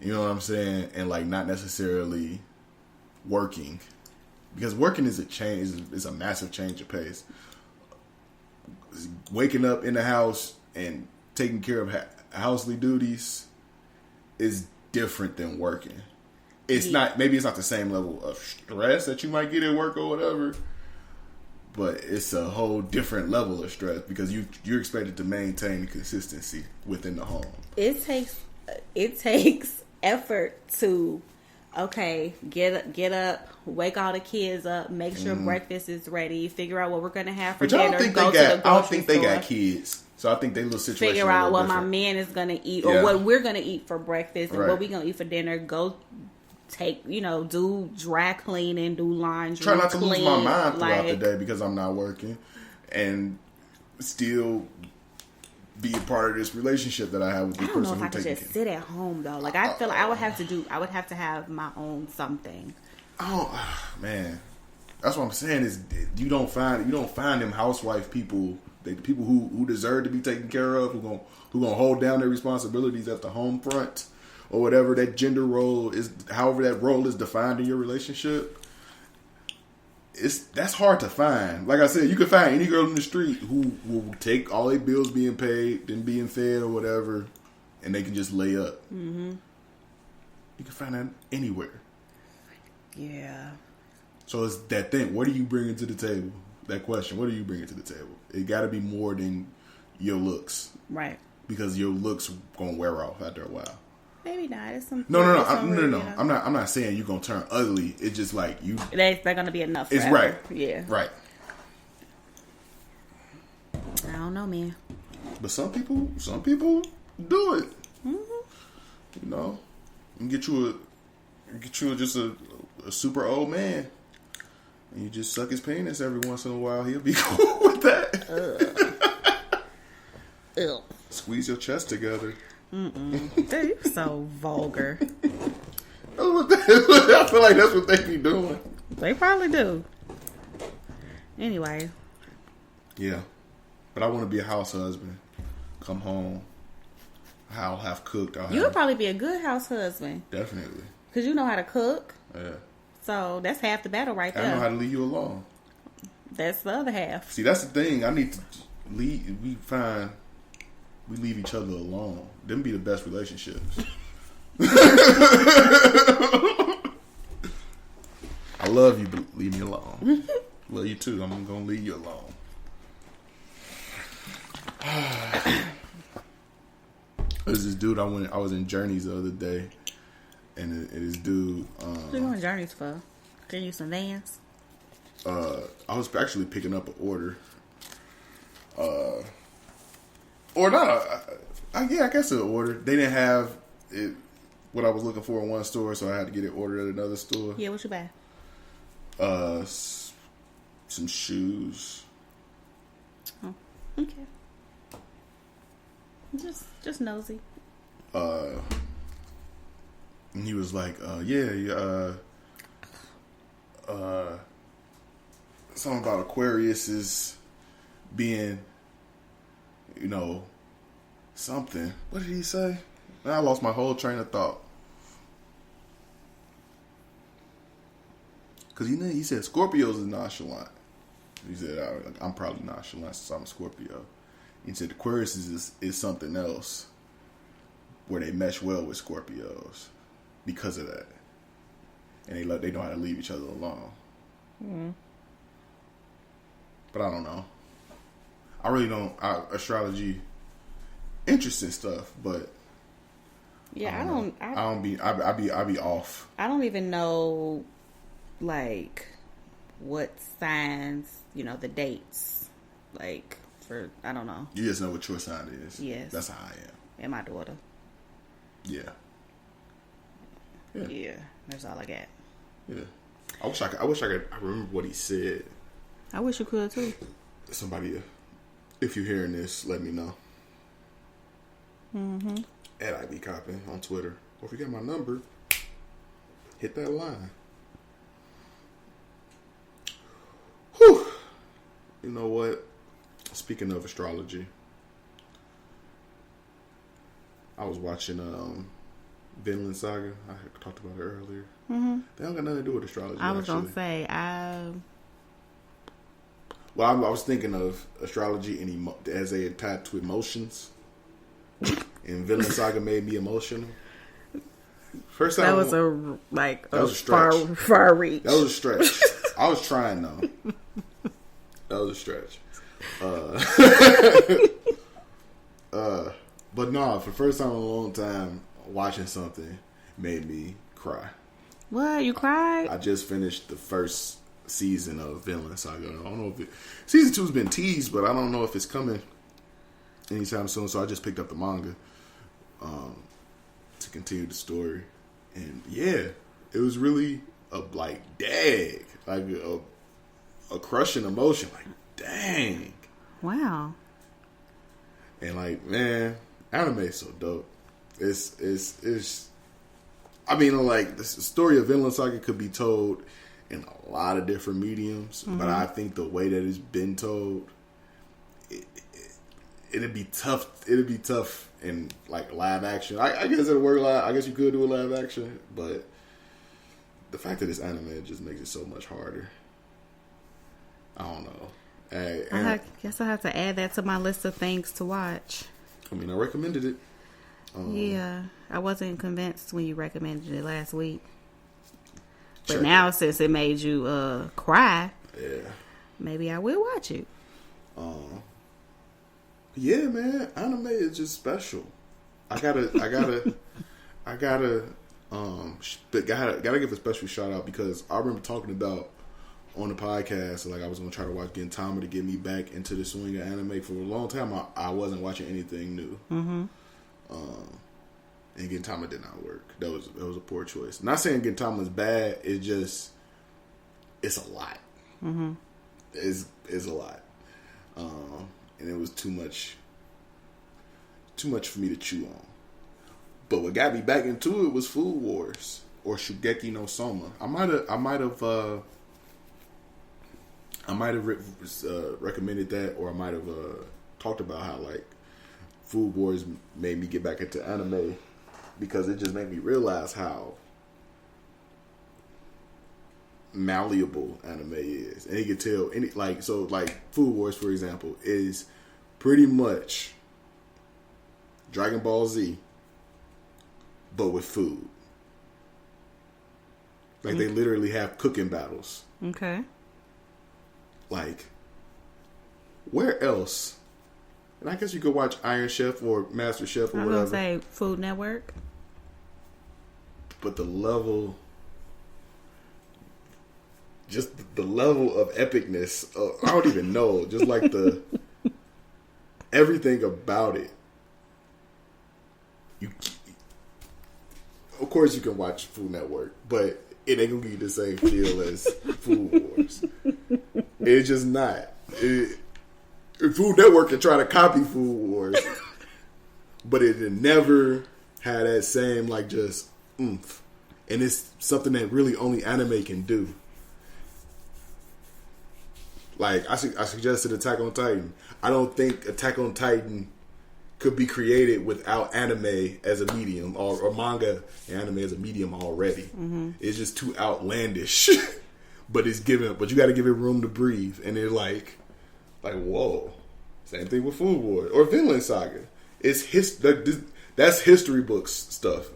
You know what I'm saying? And like not necessarily working, because working is a change. Is a massive change of pace. Waking up in the house and taking care of housely duties is different than working. It's not, maybe it's not the same level of stress that you might get at work or whatever, but it's a whole different level of stress because you're expected to maintain consistency within the home. It takes effort to okay, get up, wake all the kids up, make sure breakfast is ready, figure out what we're gonna have for dinner. I don't think they got kids, so I think they little situation. Figure out what my man is gonna eat or what we're gonna eat for breakfast and what we're gonna eat for dinner. Go take, do dry cleaning, do laundry. Try not to lose my mind throughout the day because I'm not working, and still be a part of this relationship that I have with the person. I don't know if I could just sit at home though. Like I feel like I would have to have my own something. Oh man, that's what I'm saying. Is you don't find them housewife people, the people who deserve to be taken care of, who gonna hold down their responsibilities at the home front or whatever that gender role is, however that role is defined in your relationship. That's hard to find. Like I said, you can find any girl in the street who will take all their bills being paid, then being fed or whatever, and they can just lay up. Mm-hmm. You can find that anywhere. Yeah. So it's that thing. What are you bringing to the table? That question. What are you bringing to the table? It got to be more than your looks, right? Because your looks gonna wear off after a while. Maybe not. It's some no. I'm not saying you're gonna turn ugly. It's just like you. They're gonna be enough. It's right. Yeah. Right. I don't know, man. But some people do it. Mm-hmm. And get you just a super old man, and you just suck his penis every once in a while. He'll be cool with that. Ew. Squeeze your chest together. They're so vulgar. I feel like that's what they be doing. They probably do. Anyway. Yeah. But I want to be a house husband. Come home. I'll have cooked. You would probably be a good house husband. Definitely. Because you know how to cook. Yeah. So that's half the battle right there. I know how to leave you alone. That's the other half. See, that's the thing. I need to leave. We leave each other alone. Them be the best relationships. I love you, but leave me alone. Love you too. I'm gonna leave you alone. There's this dude I was in Journeys the other day, and this dude. What are you going Journeys for? Can you some Vans? I was actually picking up an order. Or not. I guess an order. They didn't have it what I was looking for in one store, so I had to get it ordered at another store. Yeah, what you buy? Some shoes. Oh, okay. Just nosy. And he was like, something about Aquarius is being, something. What did he say? I lost my whole train of thought. Because he said Scorpios is nonchalant. He said, I'm probably nonchalant since I'm a Scorpio. He said Aquarius is something else where they mesh well with Scorpios because of that. And they know how to leave each other alone. Mm-hmm. But I don't know. I really don't. Astrology, interesting stuff, but yeah, I be off. I don't even know, like, what signs, the dates, like, for, I don't know. You just know what your sign is. Yes. That's how I am. And my daughter. Yeah. Yeah. That's all I got. Yeah. I wish I could remember what he said. I wish you could too. Somebody, if you're hearing this, let me know. Mm-hmm. At IB Coppin on Twitter. Or if you get my number, hit that line. Whew. You know what? Speaking of astrology, I was watching Vinland Saga. I talked about it earlier. Mm-hmm. They don't got nothing to do with astrology. I was gonna say Well, I was thinking of astrology as they attached to emotions, and Vinland Saga made me emotional. First time that was a stretch. Far reach. That was a stretch. I was trying though. That was a stretch. But no, for the first time in a long time, watching something made me cry. What? You cried? I just finished the first season of Vinland Saga. I don't know if season 2's been teased, but I don't know if it's coming anytime soon. So I just picked up the manga to continue the story, and yeah, it was really a crushing emotion. Like, dang, wow. And like, man, anime is so dope. It's. I mean, like, the story of Vinland Saga could be told in a lot of different mediums, but I think the way that it's been told, it'd be tough. It'd be tough in like live action. I guess it'll work. I guess you could do a live action, but the fact that it's anime, it just makes it so much harder. I don't know. I guess I have to add that to my list of things to watch. I mean, I recommended it. Yeah, I wasn't convinced when you recommended it last week. But now, since it made you cry, maybe I will watch it. Yeah, man, anime is just special. I gotta give a special shout out because I remember talking about on the podcast, like I was gonna try to watch Gintama to get me back into the swing of anime. For a long time, I wasn't watching anything new. And Gintama did not work. That was a poor choice. Not saying Gintama is bad. It's a lot. It's a lot. And it was too much for me to chew on. But what got me back into it was Food Wars or Shugeki no Soma. I might have recommended that, or I might have talked about how like Food Wars made me get back into anime because it just made me realize how malleable anime is, and you can tell Food Wars, for example, is pretty much Dragon Ball Z, but with food. Like they literally have cooking battles. Okay. Like, where else? And I guess you could watch Iron Chef or Master Chef or whatever. I was gonna say Food Network. But the level, just the level of epicness, I don't even know. Just like everything about it. Of course, you can watch Food Network, but it ain't gonna give you the same feel as Food Wars. It's just not. Food Network can try to copy Food Wars, but it never had that same like just oomph. And it's something that really only anime can do. Like I suggested Attack on Titan. I don't think Attack on Titan could be created without anime as a medium or manga and anime as a medium already. It's just too outlandish. But you got to give it room to breathe. And they're like whoa. Same thing with Food Wars or Vinland Saga. That's history books stuff.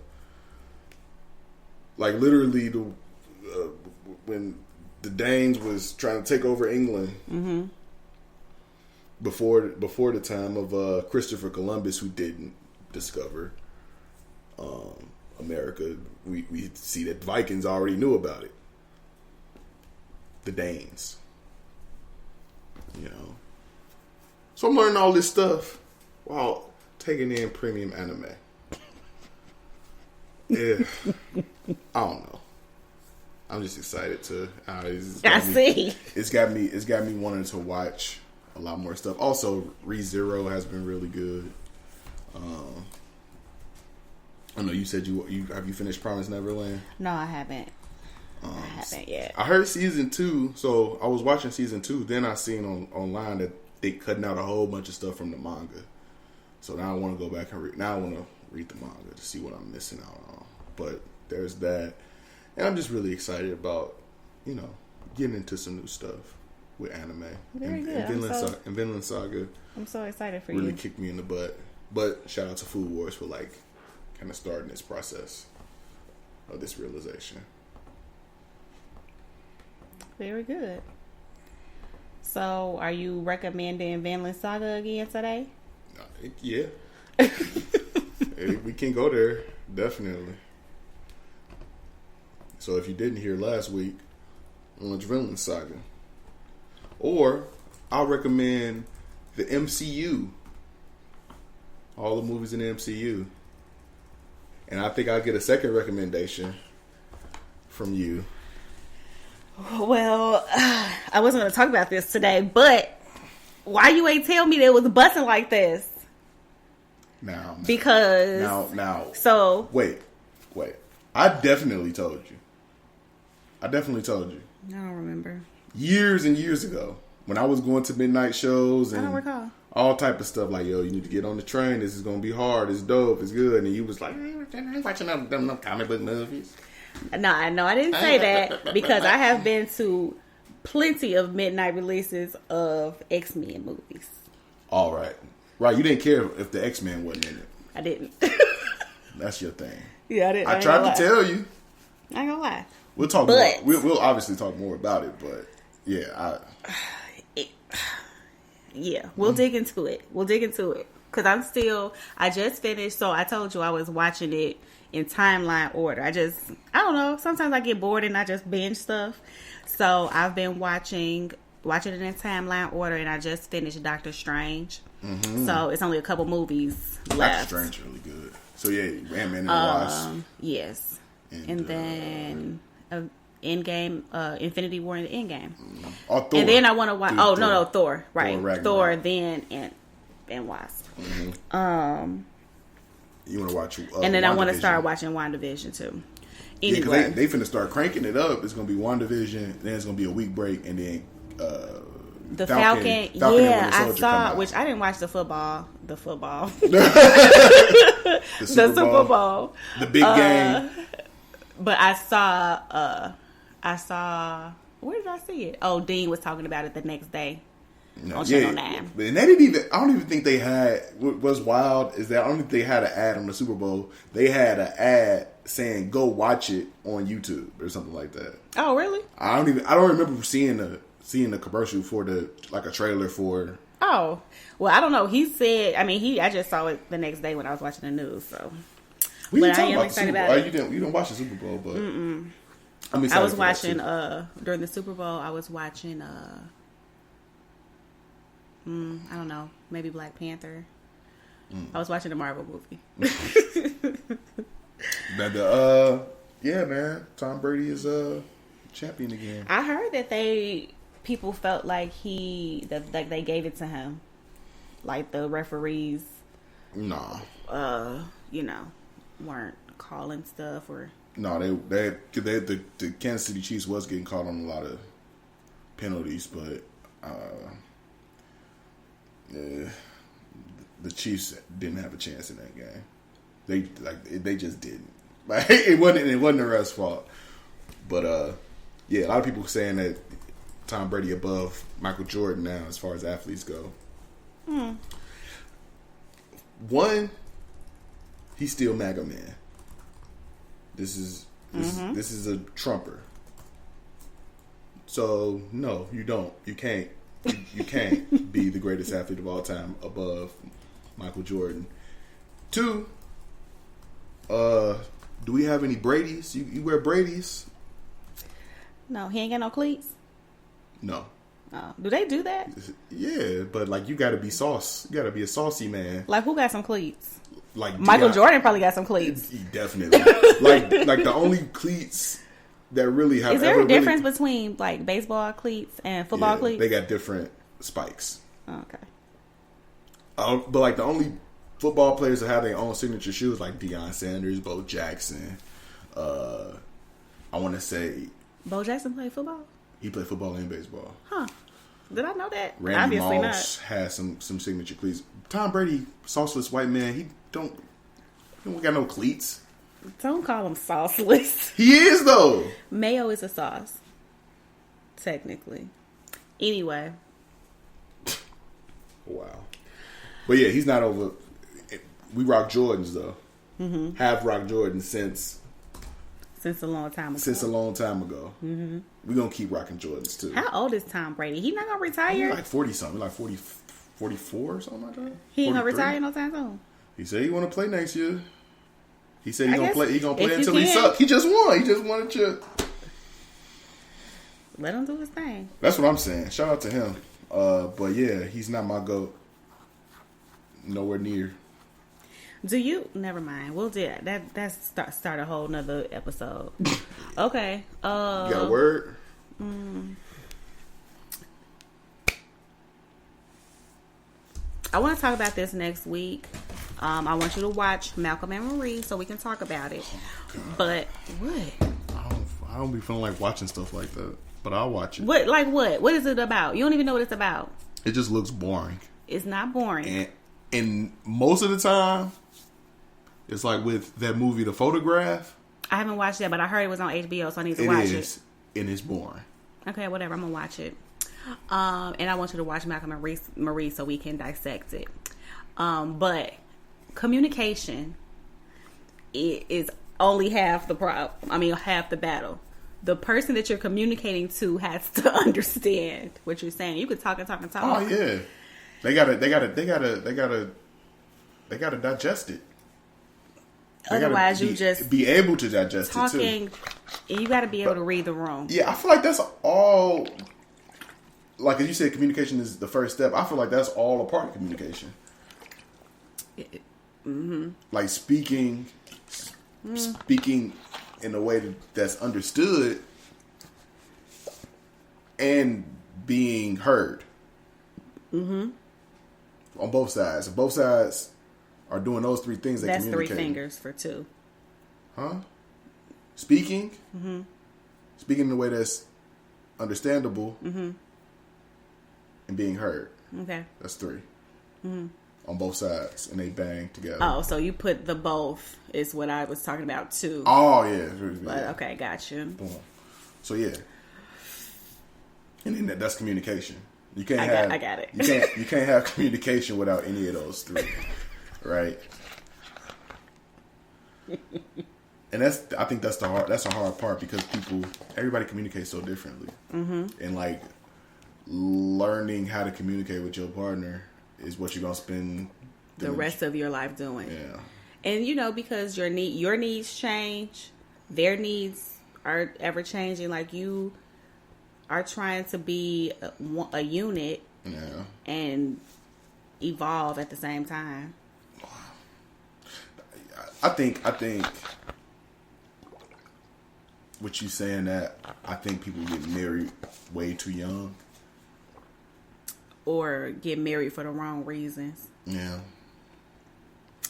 Like literally, when the Danes was trying to take over England before the time of Christopher Columbus, who didn't discover America, we see that Vikings already knew about it. The Danes, So I'm learning all this stuff while taking in premium anime. Yeah, I don't know. I'm just excited to. It's got me wanting to watch a lot more stuff. Also, ReZero has been really good. I know you said you have you finished Promised Neverland? No, I haven't. I haven't yet. I heard season 2, so I was watching season 2. Then I seen online that they cutting out a whole bunch of stuff from the manga. So now I want to go back and read. Now I want to read the manga to see what I'm missing out on. But there's that, and I'm just really excited about getting into some new stuff with anime. Very good. And Vinland Saga. I'm so excited for really you. Really kicked me in the butt. But shout out to Food Wars for kind of starting this process of this realization. Very good. So, are you recommending Vinland Saga again today? Yeah. We can go there, definitely. So if you didn't hear last week, on Adrenaline Saga. Or I'll recommend the MCU. All the movies in the MCU. And I think I'll get a second recommendation from you. Well, I wasn't going to talk about this today, but why you ain't tell me that it was busting like this? Now. Because... Now. So... Wait. I definitely told you. I don't remember. Years and years ago. When I was going to midnight shows and... I don't recall. All type of stuff like, yo, you need to get on the train. This is going to be hard. It's dope. It's good. And you was like, I ain't watching no comic book movies. No, I didn't say that because I have been to plenty of midnight releases of X-Men movies. All right. Right. You didn't care if the X-Men wasn't in it. I didn't. That's your thing. Yeah, I didn't. I tried to tell you. I ain't gonna lie. We'll talk more. We'll obviously talk more about it, but yeah, we'll dig into it. Because I just finished, so I told you I was watching it in timeline order. I don't know, sometimes I get bored and I just binge stuff. So I've been watching it in timeline order, and I just finished Doctor Strange. Mm-hmm. So it's only a couple movies left. Doctor Strange is really good. So yeah, Ant-Man and the Wasp. Yes. And then Endgame, Infinity War and Endgame. Oh, Thor. And then I want to watch... Thor. Right. Thor, then and Wasp. Mm-hmm. You want to watch... and then I want to start watching WandaVision too. Anyway. Yeah, they finna start cranking it up. It's going to be WandaVision, then it's going to be a week break, and then... the Falcon I saw, which I didn't watch the football. The Super Bowl. The big game. But I saw, where did I see it? Oh, Dean was talking about it the next day on Channel 9. And they didn't I don't even think they had, what's wild is that I don't think they had an ad on the Super Bowl. They had an ad saying, go watch it on YouTube or something like that. Oh, really? I don't remember seeing the commercial for a trailer for. Oh, well, I don't know. He said, I just saw it the next day when I was watching the news, so. We didn't talk about the Super Bowl. You didn't watch the Super Bowl, but I'm excited. I was watching during the Super Bowl. I was watching I don't know, maybe Black Panther. I was watching the Marvel movie. Yeah, man, Tom Brady is champion again. I heard that people felt like they gave it to him, like the referees. Nah. Weren't calling stuff or no, the Kansas City Chiefs was getting caught on a lot of penalties, but the Chiefs didn't have a chance in that game. They just didn't. Like it wasn't the ref's fault. But a lot of people saying that Tom Brady above Michael Jordan now as far as athletes go. One, he's still MAGA man. This is a Trumper. So no, you don't. You can't. You can't be the greatest athlete of all time above Michael Jordan. Two, do we have any Bradys? You wear Bradys? No, he ain't got no cleats. No. Do they do that? Yeah, but you got to be sauce. You got to be a saucy man. Like who got some cleats? Like Michael Jordan probably got some cleats. Definitely. like the only cleats that really have. Is there a difference between baseball cleats and football cleats? They got different spikes. Okay. But the only football players that have their own signature shoes, like Deion Sanders, Bo Jackson. I want to say Bo Jackson played football. He played football and baseball. Huh? Did I know that? Randy Obviously Moss has some signature cleats. Tom Brady, sauceless white man. He don't got no cleats. Don't call him sauceless. He is though. Mayo is a sauce, technically. Anyway. Wow. But yeah, he's not over. We rock Jordans though. Mm-hmm. Have rock Jordans since a long time ago. Mm-hmm. We're gonna keep rocking Jordans too. How old is Tom Brady? He not gonna retire? He's like 40 something, like 40, 44 or something like that. He ain't gonna retire no time soon. He said he want to play next year. He said he's gonna play. He gonna play until he sucks. He just won. He just wanted to. Let him do his thing. That's what I'm saying. Shout out to him. But yeah, he's not my GOAT. Nowhere near. Do you? Never mind. We'll do that. That's start a whole nother episode. Okay. You got a word? I want to talk about this next week. I want you to watch Malcolm and Marie so we can talk about it. Oh, but what? I don't be feeling like watching stuff like that, but I'll watch it. What? Like what? What is it about? You don't even know what it's about. It just looks boring. It's not boring. And most of the time, it's like with that movie, The Photograph. I haven't watched that, but I heard it was on HBO, so I need to watch it. And it's boring. Okay, whatever. I'm gonna watch it. And I want you to watch Malcolm and Marie so we can dissect it. But communication is only half the problem. I mean, half the battle. The person that you're communicating to has to understand what you're saying. You could talk and talk and talk. Oh yeah, they gotta digest it. Otherwise, you just be able to digest talking, it too. You got to be able to read the room. Yeah, I feel like that's all. Like as you said, communication is the first step. I feel like that's all a part of communication. Mm-hmm. Like speaking in a way that's understood and being heard. Mm-hmm. On both sides. If both sides are doing those three things, that's 3 fingers for 2. Huh? Speaking. Mm-hmm. Speaking in a way that's understandable. Mm-hmm. And being heard. Okay. That's 3. Mm-hmm. On both sides, and they bang together. Oh, so you put the both is what I was talking about too. Oh yeah. But okay, got you. So yeah, and then that's communication. You can't I got it. You can't have communication without any of those 3, right? And I think that's a hard part because everybody communicates so differently, and like learning how to communicate with your partner is what you're gonna spend the rest of your life doing. Yeah, and because your needs change, their needs are ever changing. Like you are trying to be a unit, and evolve at the same time. I think what you saying that I think people get married way too young. Or get married for the wrong reasons. Yeah.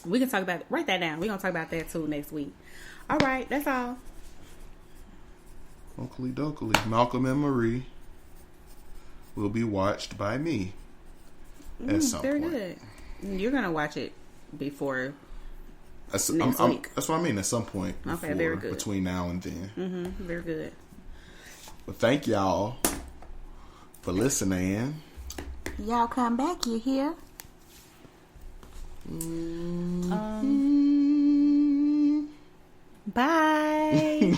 We can talk about it. Write that down. We're going to talk about that too next week. All right. That's all. Oakley dokley. Malcolm and Marie will be watched by me at some point. Very good. You're going to watch it before next week. That's what I mean. At some point. Okay. Very good. Between now and then. Mm-hmm. Very good. Well, thank y'all for listening. Y'all come back, you hear? Bye.